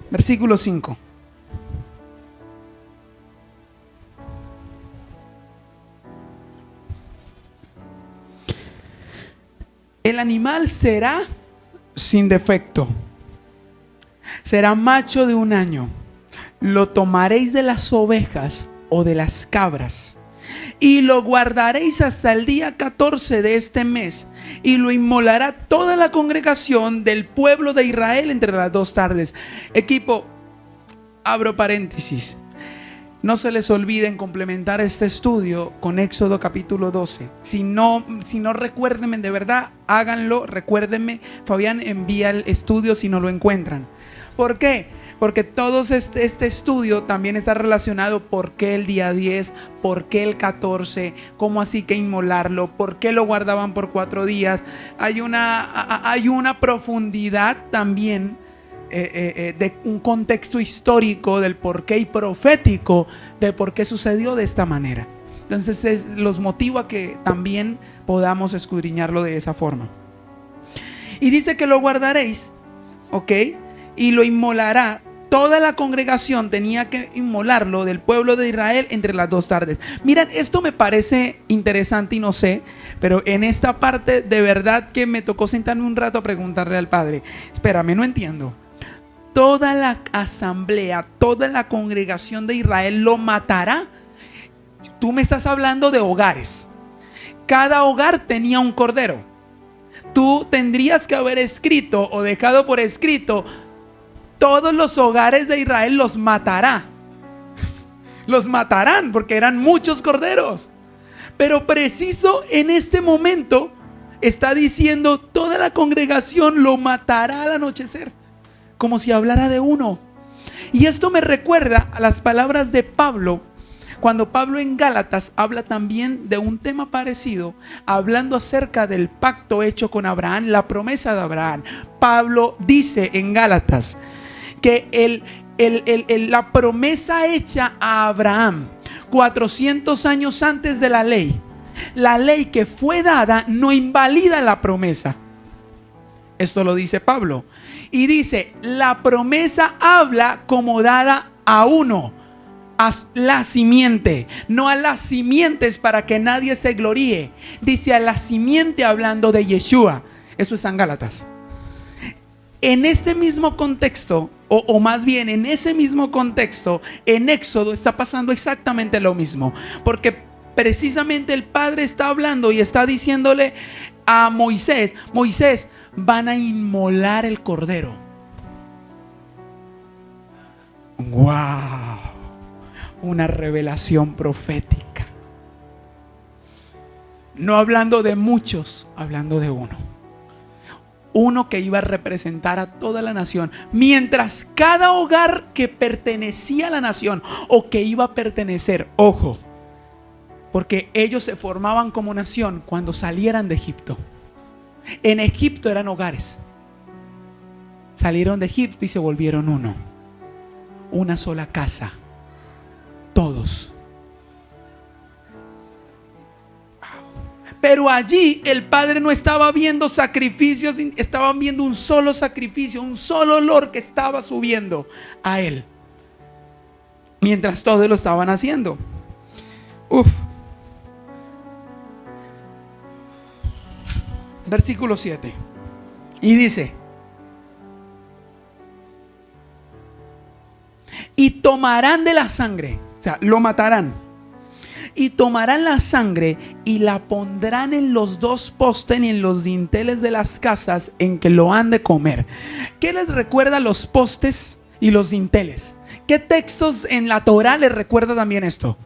Versículo 5. El animal será sin defecto, será macho de 1 año. Lo tomaréis de las ovejas o de las cabras y lo guardaréis hasta el día 14 de este mes, y lo inmolará toda la congregación del pueblo de Israel entre las 2 tardes. Equipo, abro paréntesis. No se les olviden complementar este estudio con Éxodo capítulo 12. Si no recuérdenme, de verdad, háganlo, recuérdenme. Fabián envía el estudio si no lo encuentran. ¿Por qué? Porque todo este estudio también está relacionado. ¿Por qué el día 10? ¿Por qué el 14? ¿Cómo así que inmolarlo? ¿Por qué lo guardaban por 4 días? Hay una profundidad también de un contexto histórico del porqué y profético de por qué sucedió de esta manera. Entonces los motivo a que también podamos escudriñarlo de esa forma. Y dice que lo guardaréis, ¿ok? Y lo inmolará. Toda la congregación tenía que inmolarlo del pueblo de Israel entre las 2 tardes. Miren, esto me parece interesante y no sé, pero en esta parte de verdad que me tocó sentarme un rato a preguntarle al Padre. Espérame, no entiendo. Toda la asamblea, toda la congregación de Israel lo matará. Tú me estás hablando de hogares. Cada hogar tenía un cordero. Tú tendrías que haber escrito o dejado por escrito: todos los hogares de Israel los matará. Los matarán porque eran muchos corderos. Pero preciso en este momento está diciendo: toda la congregación lo matará al anochecer. Como si hablara de uno. Y esto me recuerda a las palabras de Pablo, cuando Pablo en Gálatas habla también de un tema parecido, hablando acerca del pacto hecho con Abraham, la promesa de Abraham. Pablo dice en Gálatas que la promesa hecha a Abraham 400 años antes de la ley que fue dada no invalida la promesa. Esto lo dice Pablo. Y dice: la promesa habla como dada a uno, a la simiente, no a las simientes para que nadie se gloríe. Dice a la simiente hablando de Yeshua. Eso es en Gálatas. En este mismo contexto, o más bien en ese mismo contexto, en Éxodo está pasando exactamente lo mismo. Porque precisamente el Padre está hablando y está diciéndole a Moisés: Moisés, van a inmolar el cordero. ¡Wow! Una revelación profética. No hablando de muchos, hablando de uno. Uno que iba a representar a toda la nación. Mientras cada hogar que pertenecía a la nación o que iba a pertenecer, ojo, porque ellos se formaban como nación cuando salieran de Egipto. En Egipto eran hogares. Salieron de Egipto y se volvieron uno. Una sola casa. Todos. Pero allí el Padre no estaba viendo sacrificios, estaban viendo un solo sacrificio, un solo olor que estaba subiendo a Él. Mientras todos lo estaban haciendo. Versículo 7. Y dice: y tomarán de la sangre, o sea, lo matarán. Y tomarán la sangre y la pondrán en los dos postes y en los dinteles de las casas en que lo han de comer. ¿Qué les recuerda los postes y los dinteles? ¿Qué textos en la Torá les recuerda también esto?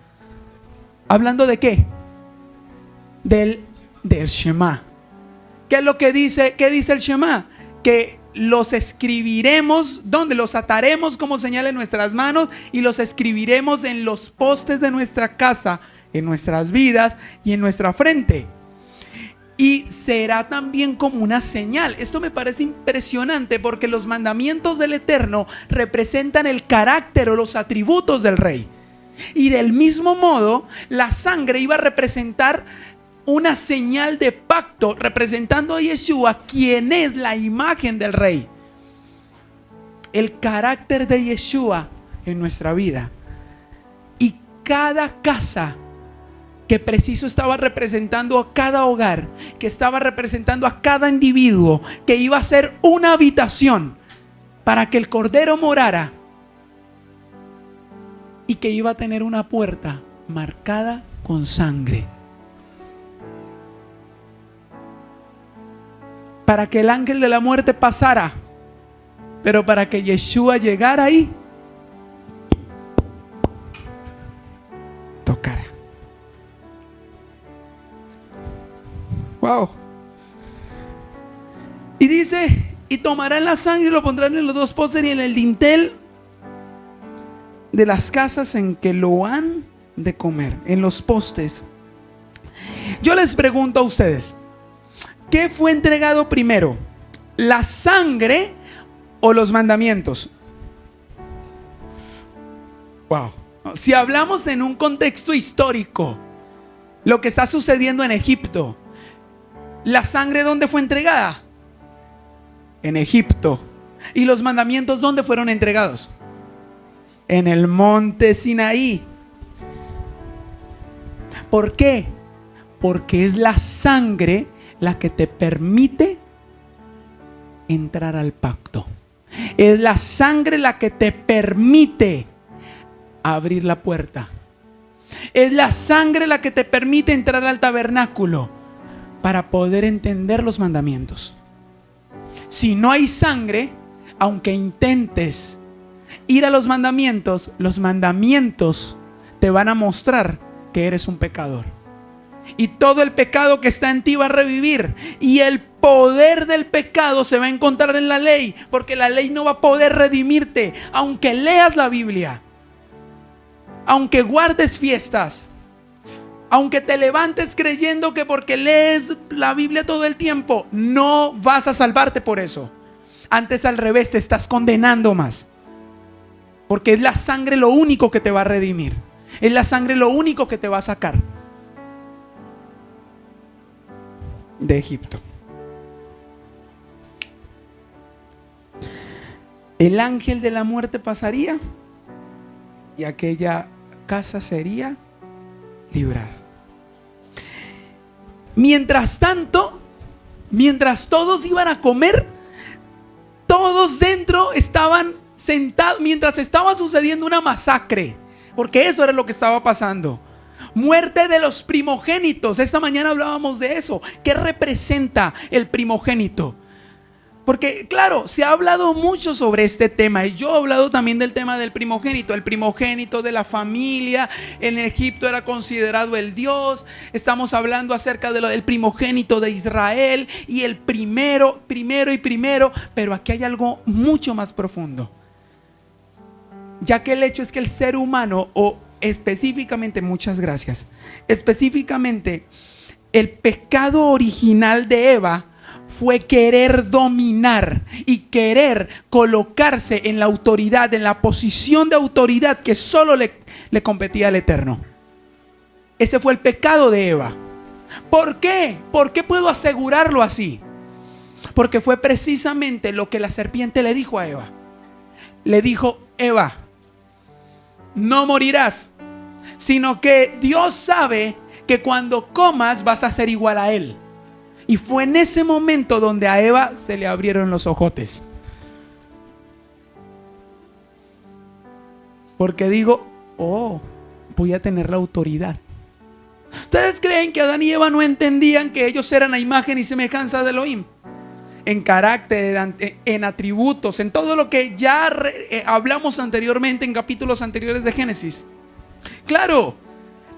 ¿Hablando de qué? Del Shema. ¿Qué es lo que dice? ¿Qué dice el Shema? Que los escribiremos, ¿dónde? Los ataremos como señal en nuestras manos y los escribiremos en los postes de nuestra casa, en nuestras vidas y en nuestra frente. Y será también como una señal. Esto me parece impresionante porque los mandamientos del Eterno representan el carácter o los atributos del Rey. Y del mismo modo, la sangre iba a representar una señal de pacto, representando a Yeshua, quien es la imagen del Rey. El carácter de Yeshua en nuestra vida. Y cada casa que preciso estaba representando a cada hogar, que estaba representando a cada individuo, que iba a ser una habitación para que el Cordero morara, y que iba a tener una puerta marcada con sangre. Para que el ángel de la muerte pasara, pero para que Yeshua llegara ahí, tocara. Wow. Y dice: y tomarán la sangre y lo pondrán en los dos postes y en el dintel de las casas en que lo han de comer, en los postes. Yo les pregunto a ustedes, ¿qué fue entregado primero? ¿La sangre o los mandamientos? Wow. Si hablamos en un contexto histórico, lo que está sucediendo en Egipto, ¿la sangre dónde fue entregada? En Egipto. ¿Y los mandamientos dónde fueron entregados? En el monte Sinaí. ¿Por qué? Porque es la sangre la que te permite entrar al pacto. Es la sangre la que te permite abrir la puerta. Es la sangre la que te permite entrar al tabernáculo para poder entender los mandamientos. Si no hay sangre, aunque intentes ir a los mandamientos te van a mostrar que eres un pecador. Y todo el pecado que está en ti va a revivir. Y el poder del pecado se va a encontrar en la ley, porque la ley no va a poder redimirte. Aunque leas la Biblia, aunque guardes fiestas, aunque te levantes creyendo que porque lees la Biblia todo el tiempo, no vas a salvarte por eso. Antes, al revés, te estás condenando más. Porque es la sangre lo único que te va a redimir. Es la sangre lo único que te va a sacar de Egipto. El ángel de la muerte pasaría y aquella casa sería librar. Mientras tanto, mientras todos iban a comer, todos dentro estaban sentados, mientras estaba sucediendo una masacre, porque eso era lo que estaba pasando. Muerte de los primogénitos. Esta mañana hablábamos de eso. ¿Qué representa el primogénito? Porque claro, se ha hablado mucho sobre este tema, y yo he hablado también del tema del primogénito. El primogénito de la familia en Egipto era considerado el Dios. Estamos hablando acerca del primogénito de Israel y el primero, pero aquí hay algo mucho más profundo. Ya que el hecho es que el ser humano, o específicamente, muchas gracias, específicamente el pecado original de Eva fue querer dominar y querer colocarse en la autoridad, en la posición de autoridad que solo le competía al Eterno. Ese fue el pecado de Eva. ¿Por qué? ¿Por qué puedo asegurarlo así? Porque fue precisamente lo que la serpiente le dijo a Eva. Le dijo: Eva, no morirás, sino que Dios sabe que cuando comas vas a ser igual a Él. Y fue en ese momento donde a Eva se le abrieron los ojotes. Porque digo: oh, voy a tener la autoridad. ¿Ustedes creen que Adán y Eva no entendían que ellos eran a imagen y semejanza de Elohim? En carácter, en atributos, en todo lo que ya hablamos anteriormente en capítulos anteriores de Génesis. Claro,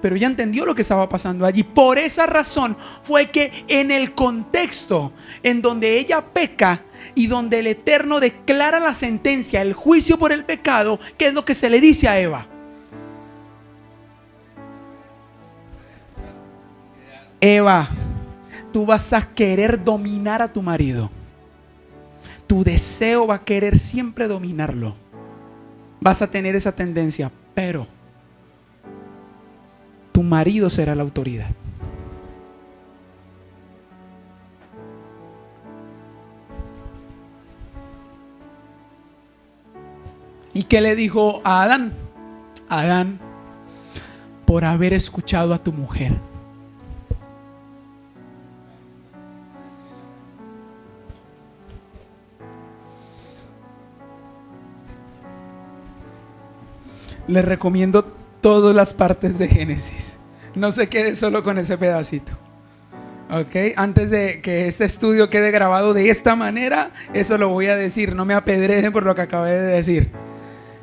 pero ella entendió lo que estaba pasando allí. Por esa razón fue que en el contexto en donde ella peca y donde el Eterno declara la sentencia, el juicio por el pecado, ¿qué es lo que se le dice a Eva? Eva, tú vas a querer dominar a tu marido. Tu deseo va a querer siempre dominarlo. Vas a tener esa tendencia, pero tu marido será la autoridad. ¿Y qué le dijo a Adán? Adán, por haber escuchado a tu mujer. Les recomiendo todas las partes de Génesis. No se quede solo con ese pedacito. ¿Ok? Antes de que este estudio quede grabado de esta manera, eso lo voy a decir. No me apedreen por lo que acabé de decir.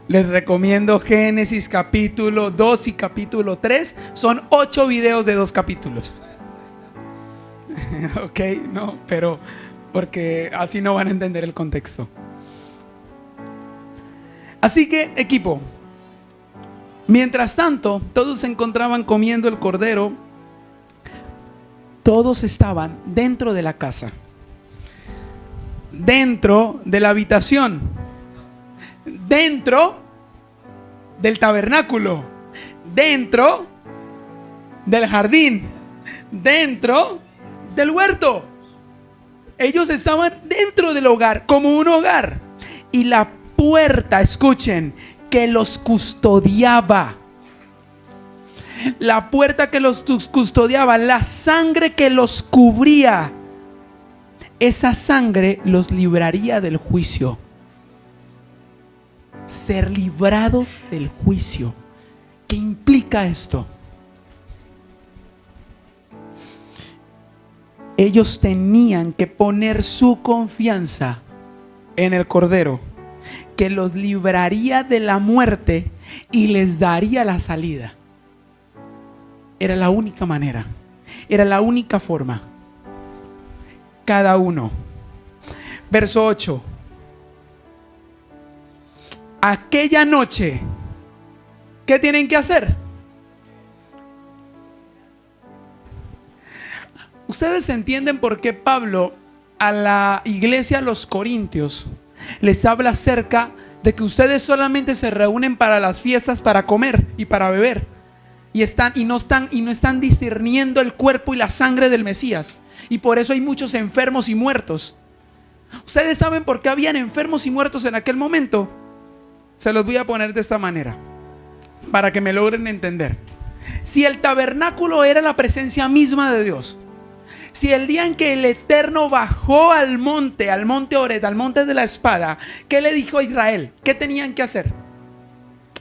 Les recomiendo Génesis capítulo 2 y capítulo 3. Son 8 videos de 2 capítulos. Ok, no, pero porque así no van a entender el contexto. Así que, equipo, mientras tanto, todos se encontraban comiendo el cordero. Todos estaban dentro de la casa, dentro de la habitación, dentro del tabernáculo, dentro del jardín, dentro del huerto. Ellos estaban dentro del hogar, como un hogar. Y la puerta, escuchen, que los custodiaba. La puerta que los custodiaba, la sangre que los cubría, esa sangre los libraría del juicio. Ser librados del juicio. ¿Qué implica esto? Ellos tenían que poner su confianza en el Cordero, que los libraría de la muerte y les daría la salida. Era la única manera, era la única forma. Cada uno. Verso 8. Aquella noche, ¿qué tienen que hacer? Ustedes entienden por qué Pablo a la iglesia, a los corintios, les habla acerca de que ustedes solamente se reúnen para las fiestas, para comer y para beber, y no están discerniendo el cuerpo y la sangre del Mesías, y por eso hay muchos enfermos y muertos. ¿Ustedes saben por qué habían enfermos y muertos en aquel momento? Se los voy a poner de esta manera. para que me logren entender. Si el tabernáculo era la presencia misma de Dios, si el día en que el Eterno bajó al monte Oret, al monte de la espada, ¿qué le dijo a Israel? ¿Qué tenían que hacer?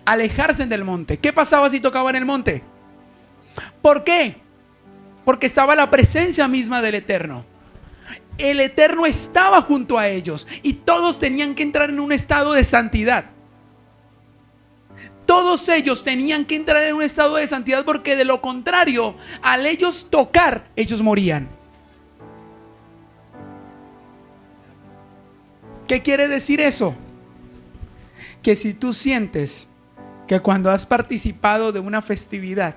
Alejarse del monte. ¿Qué pasaba si tocaban el monte? ¿Por qué? Porque estaba la presencia misma del Eterno. El Eterno estaba junto a ellos y todos tenían que entrar en un estado de santidad. Todos ellos tenían que entrar en un estado de santidad, porque de lo contrario, al ellos tocar, ellos morían. ¿Qué quiere decir eso? Que si tú sientes que cuando has participado de una festividad,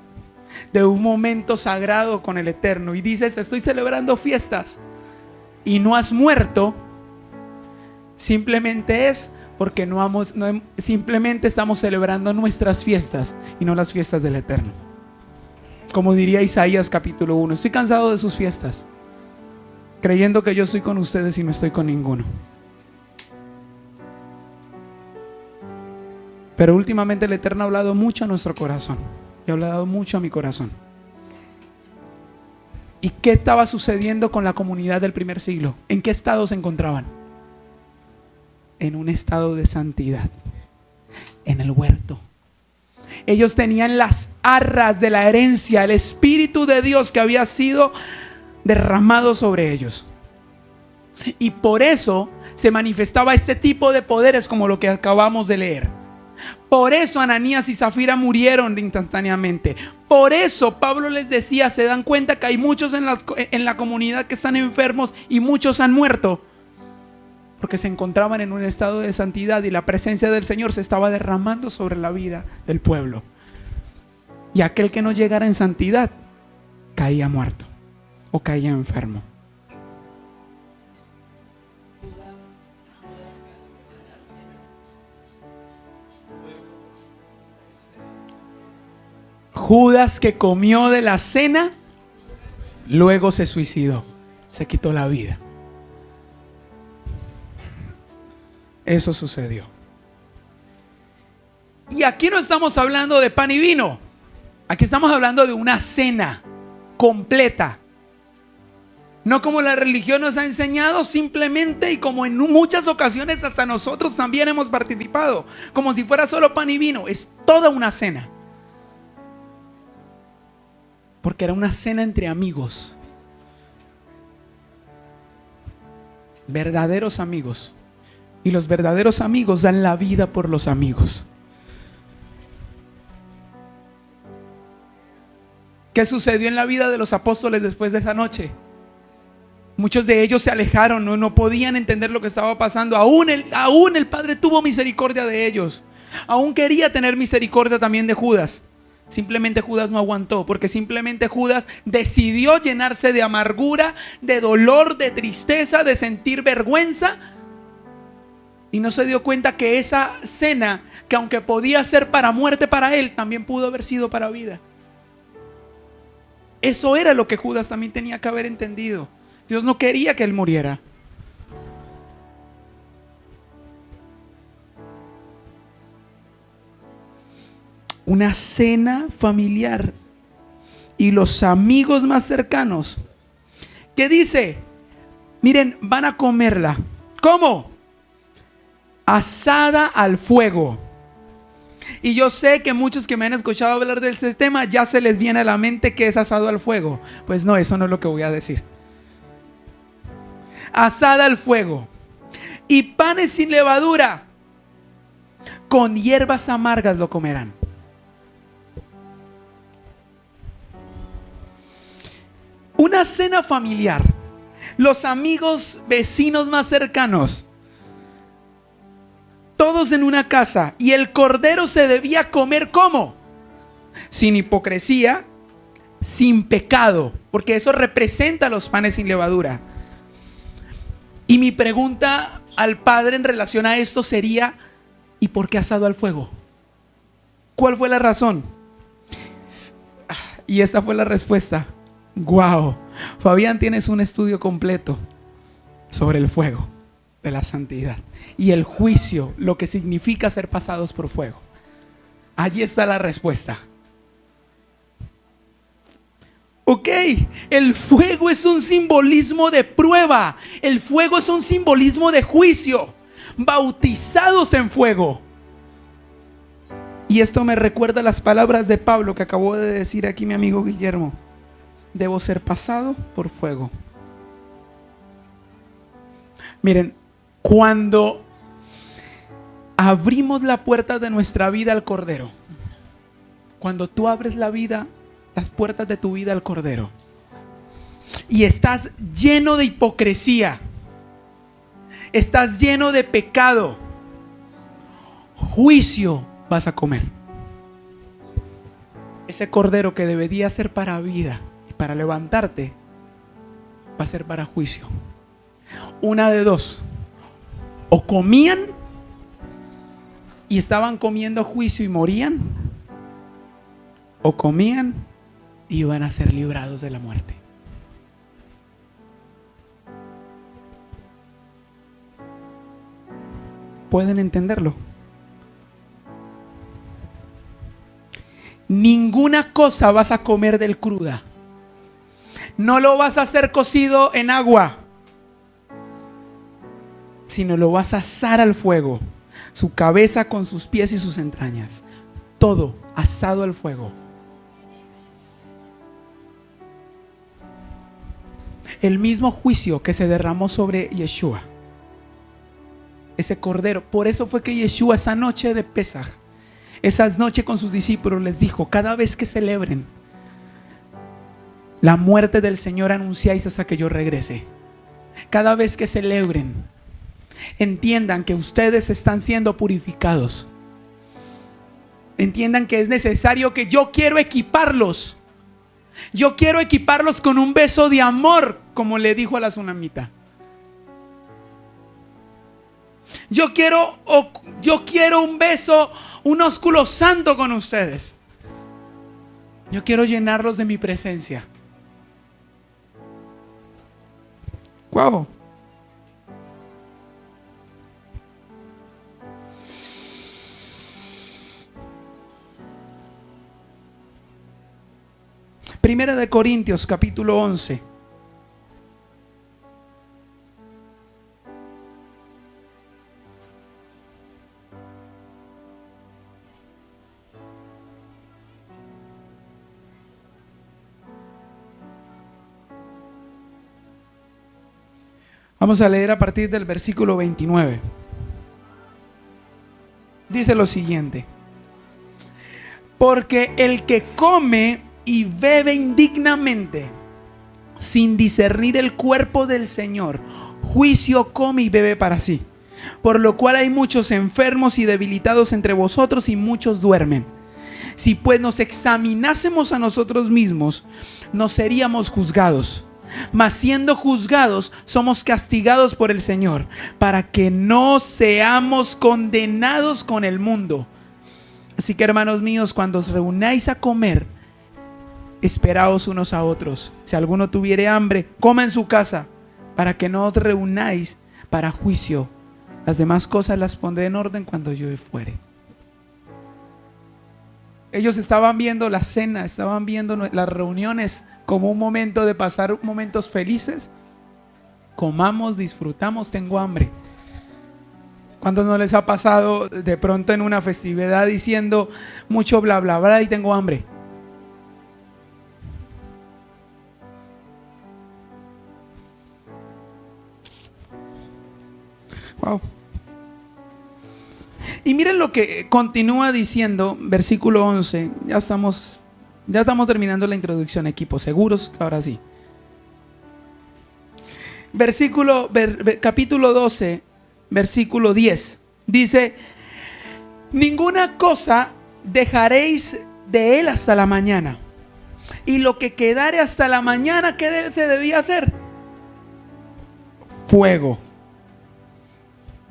de un momento sagrado con el Eterno, y dices, estoy celebrando fiestas, y no has muerto, simplemente es porque simplemente estamos celebrando nuestras fiestas y no las fiestas del Eterno. Como diría Isaías capítulo 1, estoy cansado de sus fiestas, creyendo que yo estoy con ustedes y no estoy con ninguno. Pero últimamente el Eterno ha hablado mucho a nuestro corazón y ha hablado mucho a mi corazón. ¿Y qué estaba sucediendo con la comunidad del primer siglo? ¿En qué estado se encontraban? En un estado de santidad, en el huerto. Ellos tenían las arras de la herencia, el Espíritu de Dios que había sido derramado sobre ellos. Y por eso se manifestaba este tipo de poderes como lo que acabamos de leer. Por eso Ananías y Zafira murieron instantáneamente. Por eso Pablo les decía, se dan cuenta que hay muchos en la comunidad que están enfermos y muchos han muerto, porque se encontraban en un estado de santidad y la presencia del Señor se estaba derramando sobre la vida del pueblo. Y aquel que no llegara en santidad caía muerto o caía enfermo. Judas, que comió de la cena, luego se suicidó, se quitó la vida. Eso sucedió. Y aquí no estamos hablando de pan y vino. Aquí estamos hablando de una cena completa. No como la religión nos ha enseñado, simplemente, y como en muchas ocasiones hasta nosotros también hemos participado, como si fuera solo pan y vino. Es toda una cena. Porque era una cena entre amigos. Verdaderos amigos. Y los verdaderos amigos dan la vida por los amigos. ¿Qué sucedió en la vida de los apóstoles después de esa noche? Muchos de ellos se alejaron, no podían entender lo que estaba pasando. Aún el Padre tuvo misericordia de ellos. Aún quería tener misericordia también de Judas. Simplemente Judas no aguantó, porque simplemente Judas decidió llenarse de amargura, de dolor, de tristeza, de sentir vergüenza. Y no se dio cuenta que esa cena, que aunque podía ser para muerte para él, también pudo haber sido para vida. Eso era lo que Judas también tenía que haber entendido. Dios no quería que él muriera. Una cena familiar y los amigos más cercanos. ¿Qué dice? Miren, van a comerla. ¿Cómo? Asada al fuego. Y yo sé que muchos que me han escuchado hablar de este tema ya se les viene a la mente que es asado al fuego. Pues no, eso no es lo que voy a decir. Asada al fuego. Y panes sin levadura, con hierbas amargas lo comerán. Una cena familiar. Los amigos, vecinos más cercanos, todos en una casa, y el cordero se debía comer ¿cómo? Sin hipocresía, sin pecado, porque eso representa los panes sin levadura. Y mi pregunta al Padre en relación a esto sería: ¿y por qué asado al fuego? ¿Cuál fue la razón? Y esta fue la respuesta. Wow, Fabián, tienes un estudio completo sobre el fuego de la santidad y el juicio, lo que significa ser pasados por fuego. Allí está la respuesta. Ok, el fuego es un simbolismo de prueba. El fuego es un simbolismo de juicio. Bautizados en fuego. Y esto me recuerda las palabras de Pablo que acabó de decir aquí mi amigo Guillermo. Debo ser pasado por fuego. Miren, cuando abrimos la puerta de nuestra vida al Cordero, cuando tú abres las puertas de tu vida al Cordero, y estás lleno de hipocresía, estás lleno de pecado, juicio vas a comer. Ese Cordero que debería ser para vida y para levantarte, va a ser para juicio. Una de dos: o comían y estaban comiendo juicio y morían, o comían y iban a ser librados de la muerte. ¿Pueden entenderlo? Ninguna cosa vas a comer del cruda. No lo vas a hacer cocido en agua, sino lo vas a asar al fuego. Su cabeza con sus pies y sus entrañas. Todo asado al fuego. El mismo juicio que se derramó sobre Yeshua, ese Cordero. Por eso fue que Yeshua esa noche de Pesaj, esa noche con sus discípulos, les dijo: cada vez que celebren la muerte del Señor, anunciáis hasta que yo regrese. Cada vez que celebren, entiendan que ustedes están siendo purificados. Entiendan que es necesario, que yo quiero equiparlos. Yo quiero equiparlos con un beso de amor, como le dijo a la tsunamita. Yo quiero un beso, un ósculo santo con ustedes. Yo quiero llenarlos de mi presencia. Wow. Primera de Corintios, capítulo 11. Vamos a leer a partir del versículo 29. Dice lo siguiente: porque el que come y bebe indignamente, sin discernir el cuerpo del Señor, juicio come y bebe para sí. Por lo cual hay muchos enfermos y debilitados entre vosotros, y muchos duermen. Si pues nos examinásemos a nosotros mismos, no seríamos juzgados. Mas siendo juzgados, somos castigados por el Señor, para que no seamos condenados con el mundo. Así que, hermanos míos, cuando os reunáis a comer, esperaos unos a otros. Si alguno tuviere hambre, coma en su casa, para que no os reunáis para juicio. Las demás cosas las pondré en orden cuando yo fuere. Ellos estaban viendo la cena, estaban viendo las reuniones como un momento de pasar momentos felices. Comamos, disfrutamos, tengo hambre. ¿Cuándo no les ha pasado de pronto en una festividad diciendo mucho bla bla bla y tengo hambre? Wow. Y miren lo que continúa diciendo, versículo 11. Ya estamos terminando la introducción, equipo. ¿Seguros? Ahora sí. Capítulo 12, versículo 10. Dice: ninguna cosa dejaréis de él hasta la mañana. Y lo que quedare hasta la mañana, ¿qué se debía hacer? Fuego.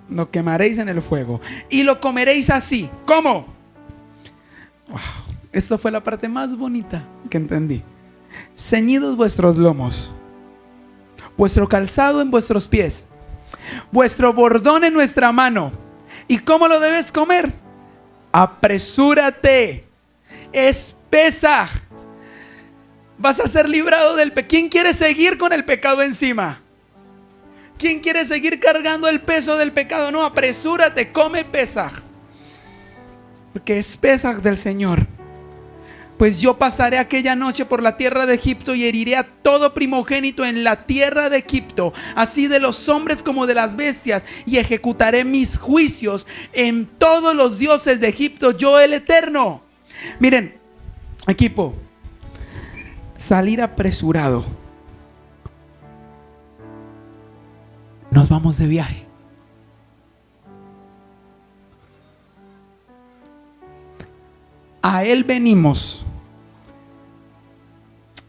Lo quemaréis en el fuego y lo comeréis así. ¿Cómo? Wow, esta fue la parte más bonita que entendí. Ceñidos vuestros lomos, vuestro calzado en vuestros pies, vuestro bordón en nuestra mano. ¿Y cómo lo debes comer? apresúrate. Es Pesaj. Vas a ser librado del pecado. ¿Quién quiere seguir con el pecado encima? ¿Quién quiere seguir cargando el peso del pecado? No, apresúrate, come Pesaj. Porque es Pesaj del Señor. Pues yo pasaré aquella noche por la tierra de Egipto y heriré a todo primogénito en la tierra de Egipto, así de los hombres como de las bestias, y ejecutaré mis juicios en todos los dioses de Egipto, yo el Eterno. Miren, equipo, salir apresurado. Nos vamos de viaje. A Él venimos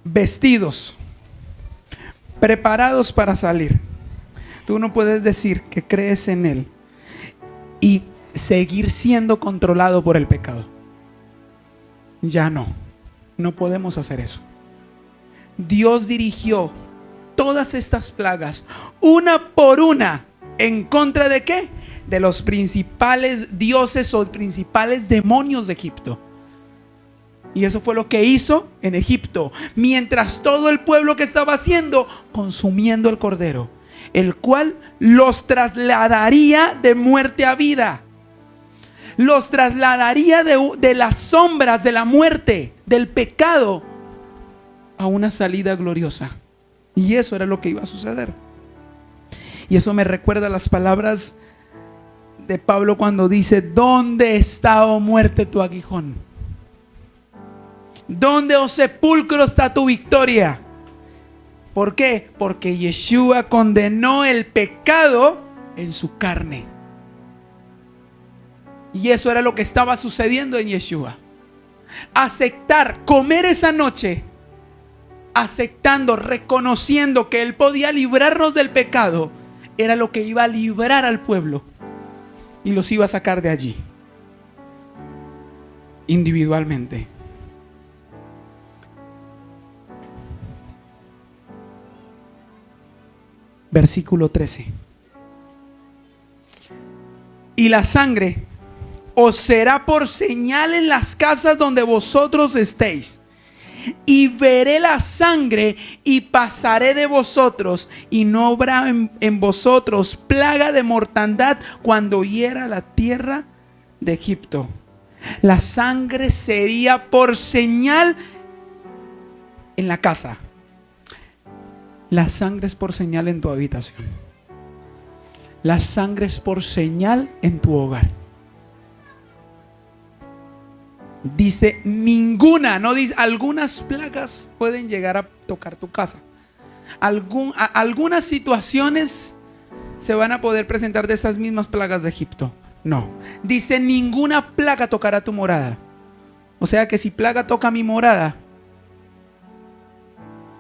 vestidos, preparados para salir. Tú no puedes decir que crees en Él y seguir siendo controlado por el pecado. Ya no podemos hacer eso. Dios dirigió todas estas plagas, una por una, ¿en contra de qué? De los principales dioses o principales demonios de Egipto. Y eso fue lo que hizo en Egipto, mientras todo el pueblo que estaba haciendo, consumiendo el cordero, el cual los trasladaría de muerte a vida. Los trasladaría de las sombras de la muerte, del pecado, a una salida gloriosa. Y eso era lo que iba a suceder. Y eso me recuerda las palabras de Pablo cuando dice: ¿dónde está, oh muerte, tu aguijón? ¿Dónde, oh sepulcro, está tu victoria? ¿Por qué? Porque Yeshua condenó el pecado en su carne. Y eso era lo que estaba sucediendo en Yeshua. Aceptar, comer esa noche, aceptando, reconociendo que Él podía librarnos del pecado, era lo que iba a librar al pueblo y los iba a sacar de allí individualmente. Versículo 13. Y la sangre os será por señal en las casas donde vosotros estéis. Y veré la sangre y pasaré de vosotros, y no habrá en vosotros plaga de mortandad cuando hiera la tierra de Egipto. La sangre sería por señal en la casa. La sangre es por señal en tu habitación. La sangre es por señal en tu hogar. Dice ninguna, no dice algunas plagas pueden llegar a tocar tu casa. Algunas situaciones se van a poder presentar de esas mismas plagas de Egipto. No, dice ninguna plaga tocará tu morada. O sea que si plaga toca mi morada,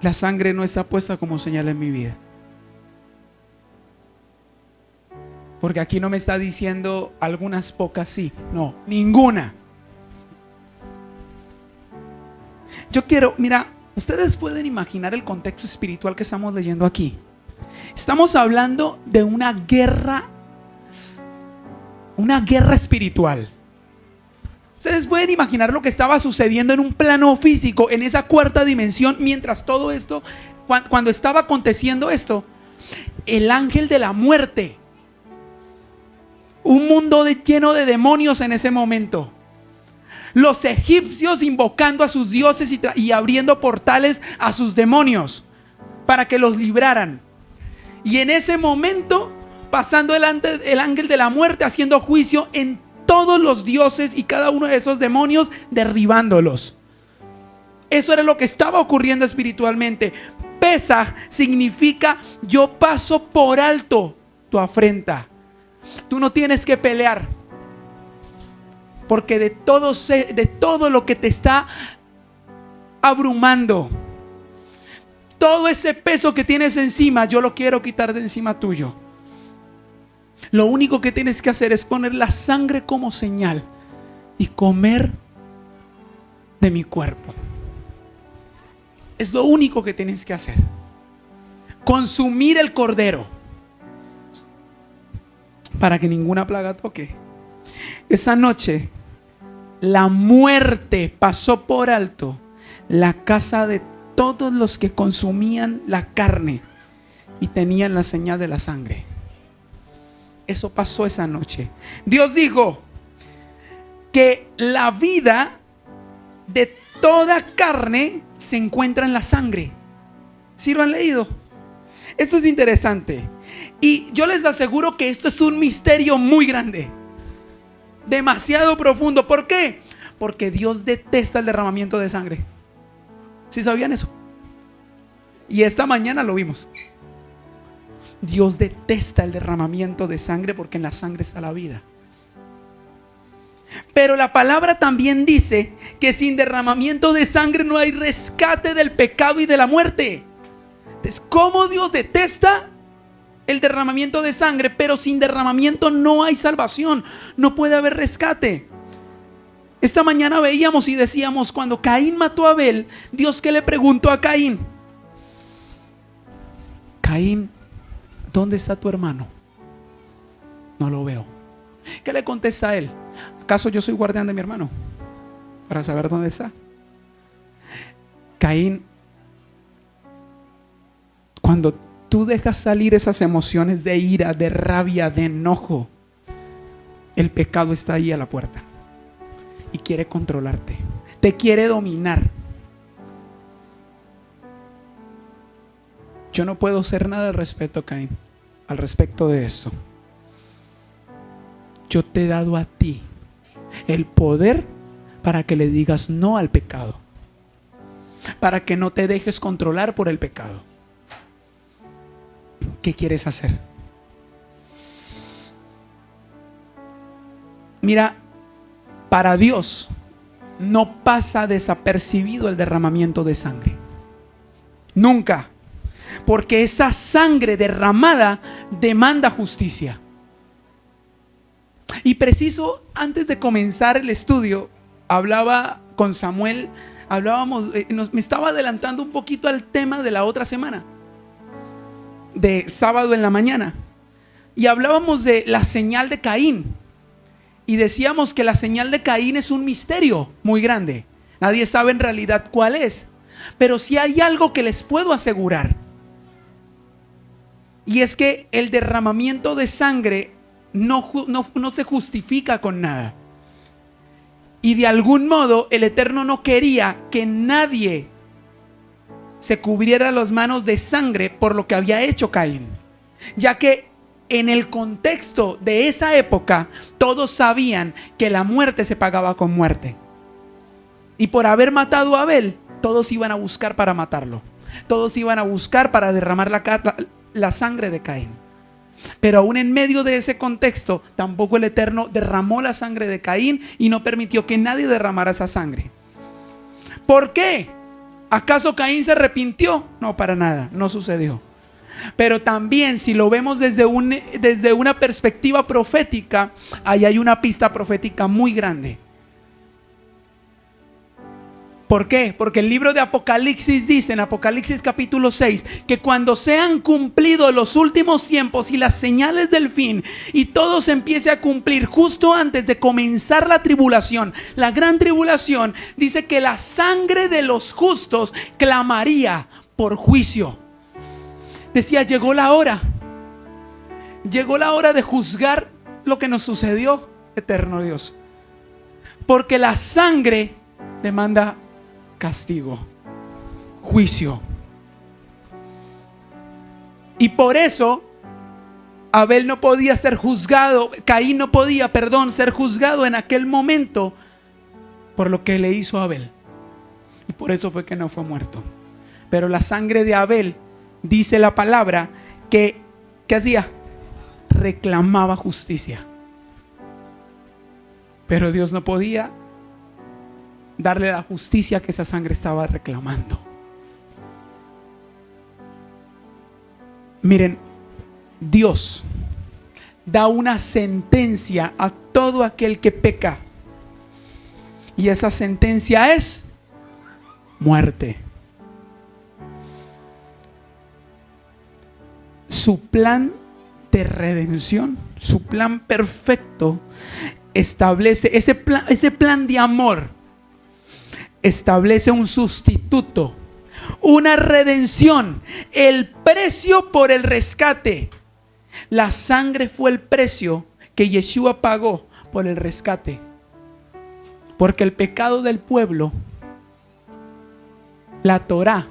la sangre no está puesta como señal en mi vida. Porque aquí no me está diciendo algunas pocas sí. No, ninguna. Yo quiero, mira, ustedes pueden imaginar el contexto espiritual que estamos leyendo aquí. Estamos hablando de una guerra espiritual. Ustedes pueden imaginar lo que estaba sucediendo en un plano físico, en esa cuarta dimensión, mientras todo esto, cuando estaba aconteciendo esto, el ángel de la muerte, un mundo lleno de demonios en ese momento, los egipcios invocando a sus dioses y abriendo portales a sus demonios para que los libraran, y en ese momento pasando el ángel de la muerte haciendo juicio en todos los dioses y cada uno de esos demonios, derribándolos. Eso era lo que estaba ocurriendo espiritualmente. Pesaj significa yo paso por alto tu afrenta. Tú no tienes que pelear, porque de todo lo que te está abrumando, todo ese peso que tienes encima, yo lo quiero quitar de encima tuyo. Lo único que tienes que hacer es poner la sangre como señal y comer de mi cuerpo. Es lo único que tienes que hacer. Consumir el cordero para que ninguna plaga toque. Esa noche la muerte pasó por alto la casa de todos los que consumían la carne y tenían la señal de la sangre. Eso pasó esa noche. Dios dijo que la vida de toda carne se encuentra en la sangre. ¿Sí lo han leído? Esto es interesante. Y yo les aseguro que esto es un misterio muy grande, demasiado profundo. ¿Por qué? Porque Dios detesta el derramamiento de sangre. ¿Sí sabían eso? Y esta mañana lo vimos. Dios detesta el derramamiento de sangre porque en la sangre está la vida. Pero la palabra también dice que sin derramamiento de sangre no hay rescate del pecado y de la muerte. Entonces, ¿cómo Dios detesta el derramamiento de sangre? Pero sin derramamiento no hay salvación, no puede haber rescate. Esta mañana veíamos y decíamos, cuando Caín mató a Abel, Dios, ¿qué le preguntó a Caín? Caín, ¿dónde está tu hermano? No lo veo. ¿Qué le contesta a él? ¿Acaso yo soy guardián de mi hermano para saber dónde está? Caín, cuando tú dejas salir esas emociones de ira, de rabia, de enojo, el pecado está ahí a la puerta y quiere controlarte, te quiere dominar. Yo no puedo hacer nada al respecto, Caín, al respecto de esto. Yo te he dado a ti el poder para que le digas no al pecado, para que no te dejes controlar por el pecado. ¿Qué quieres hacer? Mira, para Dios no pasa desapercibido el derramamiento de sangre. Nunca. Porque esa sangre derramada demanda justicia. Y preciso antes de comenzar el estudio, hablaba con Samuel, me estaba adelantando un poquito al tema de la otra semana, de sábado en la mañana, y hablábamos de la señal de Caín, y decíamos que la señal de Caín es un misterio muy grande. Nadie sabe en realidad cuál es, pero sí hay algo que les puedo asegurar, y es que el derramamiento de sangre no se justifica con nada. Y de algún modo el Eterno no quería que nadie se cubriera las manos de sangre por lo que había hecho Caín, ya que en el contexto de esa época todos sabían que la muerte se pagaba con muerte. Y por haber matado a Abel, todos iban a buscar para matarlo, todos iban a buscar para derramar la sangre de Caín. Pero aún en medio de ese contexto, tampoco el Eterno derramó la sangre de Caín y no permitió que nadie derramara esa sangre. ¿Por qué? ¿Acaso Caín se arrepintió? No, para nada, no sucedió. Pero también, si lo vemos desde una perspectiva profética, ahí hay una pista profética muy grande. ¿Por qué? Porque el libro de Apocalipsis dice en Apocalipsis capítulo 6 que cuando sean cumplidos los últimos tiempos y las señales del fin y todo se empiece a cumplir justo antes de comenzar la tribulación, la gran tribulación, dice que la sangre de los justos clamaría por juicio. Decía, llegó la hora de juzgar lo que nos sucedió, eterno Dios, porque la sangre demanda castigo, juicio. Y por eso Abel no podía ser juzgado, Caín no podía, ser juzgado en aquel momento por lo que le hizo a Abel. Y por eso fue que no fue muerto. Pero la sangre de Abel, dice la palabra, que ¿qué hacía? Reclamaba justicia. Pero Dios no podía darle la justicia que esa sangre estaba reclamando. Miren, Dios da una sentencia a todo aquel que peca, y esa sentencia es muerte. Su plan de redención, su plan perfecto, establece ese plan de amor, establece un sustituto, una redención, el precio por el rescate. La sangre fue el precio que Yeshua pagó por el rescate, porque el pecado del pueblo, la Torá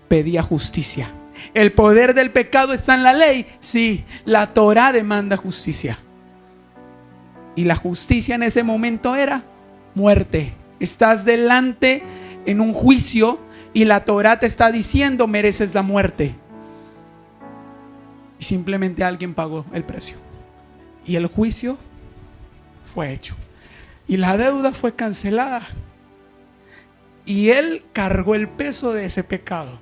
pedía justicia. El poder del pecado está en la ley. Sí, la Torá demanda justicia. Y la justicia en ese momento era muerte. Estás delante en un juicio y la Torá te está diciendo: mereces la muerte. Y simplemente alguien pagó el precio. Y el juicio fue hecho. Y la deuda fue cancelada. Y Él cargó el peso de ese pecado.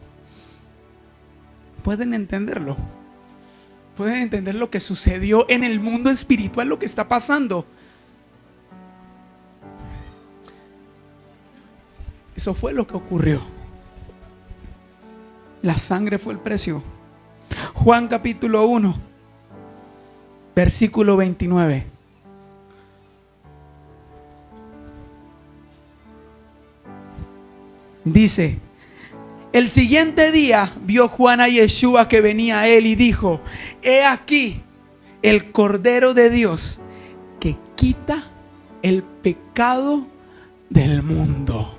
¿Pueden entenderlo? ¿Pueden entender lo que sucedió en el mundo espiritual, lo que está pasando? Eso fue lo que ocurrió. La sangre fue el precio. Juan capítulo 1, versículo 29. Dice: el siguiente día vio Juan a Yeshua que venía a él y dijo: he aquí el Cordero de Dios que quita el pecado del mundo.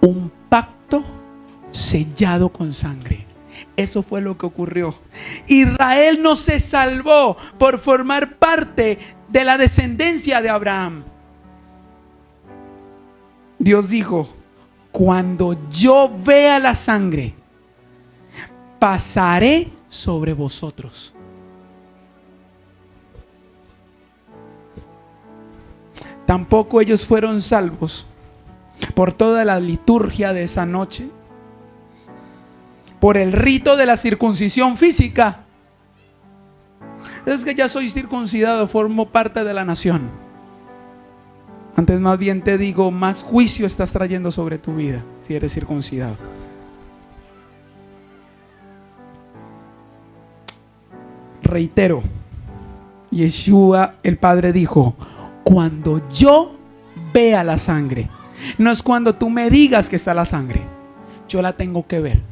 Un pacto sellado con sangre. Eso fue lo que ocurrió. Israel no se salvó por formar parte de la descendencia de Abraham. Dios dijo: cuando yo vea la sangre, pasaré sobre vosotros. Tampoco ellos fueron salvos por toda la liturgia de esa noche, por el rito de la circuncisión física. Es que ya soy circuncidado, formo parte de la nación. Antes más bien te digo, más juicio estás trayendo sobre tu vida si eres circuncidado. Reitero, Yeshua el Padre dijo: cuando yo vea la sangre. No es cuando tú me digas que está la sangre, yo la tengo que ver.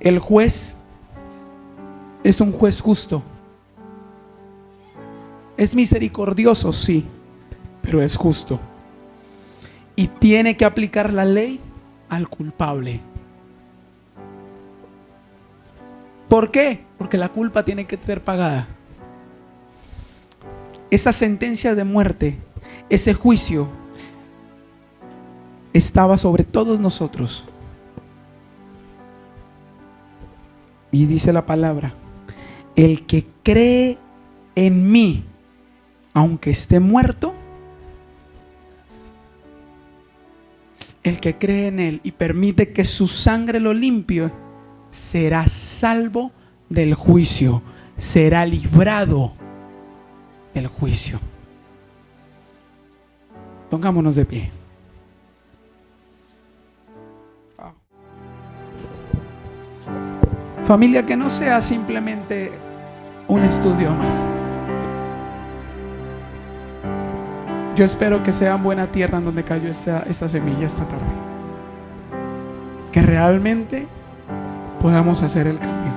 El juez es un juez justo. Es misericordioso, sí, pero es justo. Y tiene que aplicar la ley al culpable. ¿Por qué? Porque la culpa tiene que ser pagada. Esa sentencia de muerte, ese juicio, estaba sobre todos nosotros. Y dice la palabra: el que cree en mí, aunque esté muerto, el que cree en Él y permite que su sangre lo limpie, será salvo del juicio, será librado del juicio. Pongámonos de pie. Familia, que no sea simplemente un estudio más. Yo espero que sea buena tierra en donde cayó esta semilla esta tarde. Que realmente podamos hacer el cambio.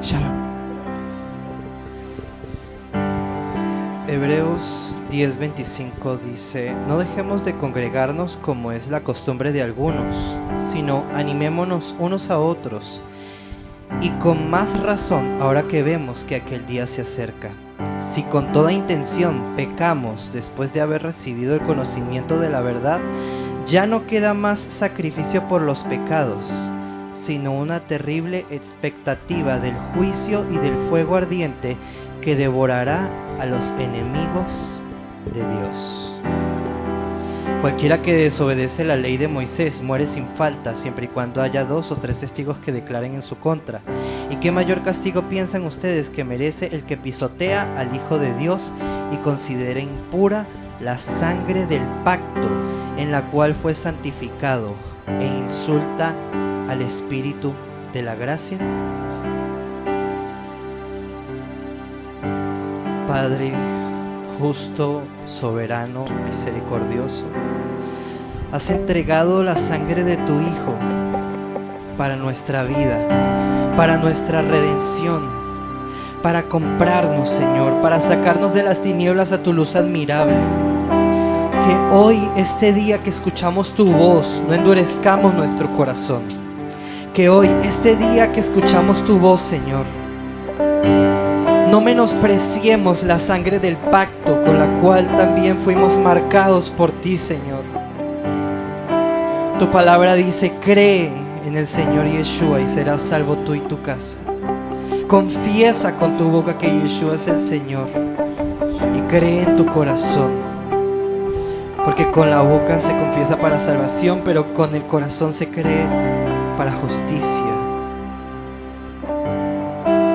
Shalom. Hebreos 10:25 dice: no dejemos de congregarnos como es la costumbre de algunos, sino animémonos unos a otros, y con más razón ahora que vemos que aquel día se acerca. Si con toda intención pecamos después de haber recibido el conocimiento de la verdad, ya no queda más sacrificio por los pecados, sino una terrible expectativa del juicio y del fuego ardiente que devorará a los enemigos de Dios. Cualquiera que desobedece la ley de Moisés muere sin falta, siempre y cuando haya 2 o 3 testigos que declaren en su contra. ¿Y qué mayor castigo piensan ustedes que merece el que pisotea al Hijo de Dios y considera impura la sangre del pacto en la cual fue santificado, e insulta al Espíritu de la gracia. Padre justo, soberano, misericordioso, has entregado la sangre de tu Hijo para nuestra vida, para nuestra redención, para comprarnos, Señor, para sacarnos de las tinieblas a tu luz admirable. Que hoy, este día que escuchamos tu voz, no endurezcamos nuestro corazón. Que hoy, este día que escuchamos tu voz, Señor, no menospreciemos la sangre del pacto con la cual también fuimos marcados por ti, Señor. Tu palabra dice: cree en el Señor Yeshua y serás salvo tú y tu casa. Confiesa con tu boca que Yeshua es el Señor y cree en tu corazón, porque con la boca se confiesa para salvación, pero con el corazón se cree para justicia.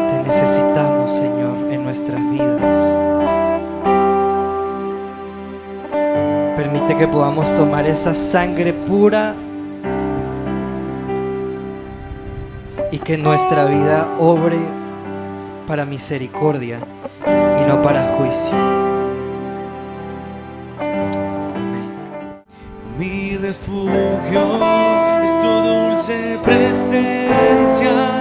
Te necesitamos, Señor, en nuestras vidas. Permite que podamos tomar esa sangre pura y que nuestra vida obre para misericordia y no para juicio. Amén. Mi refugio es tu dulce presencia.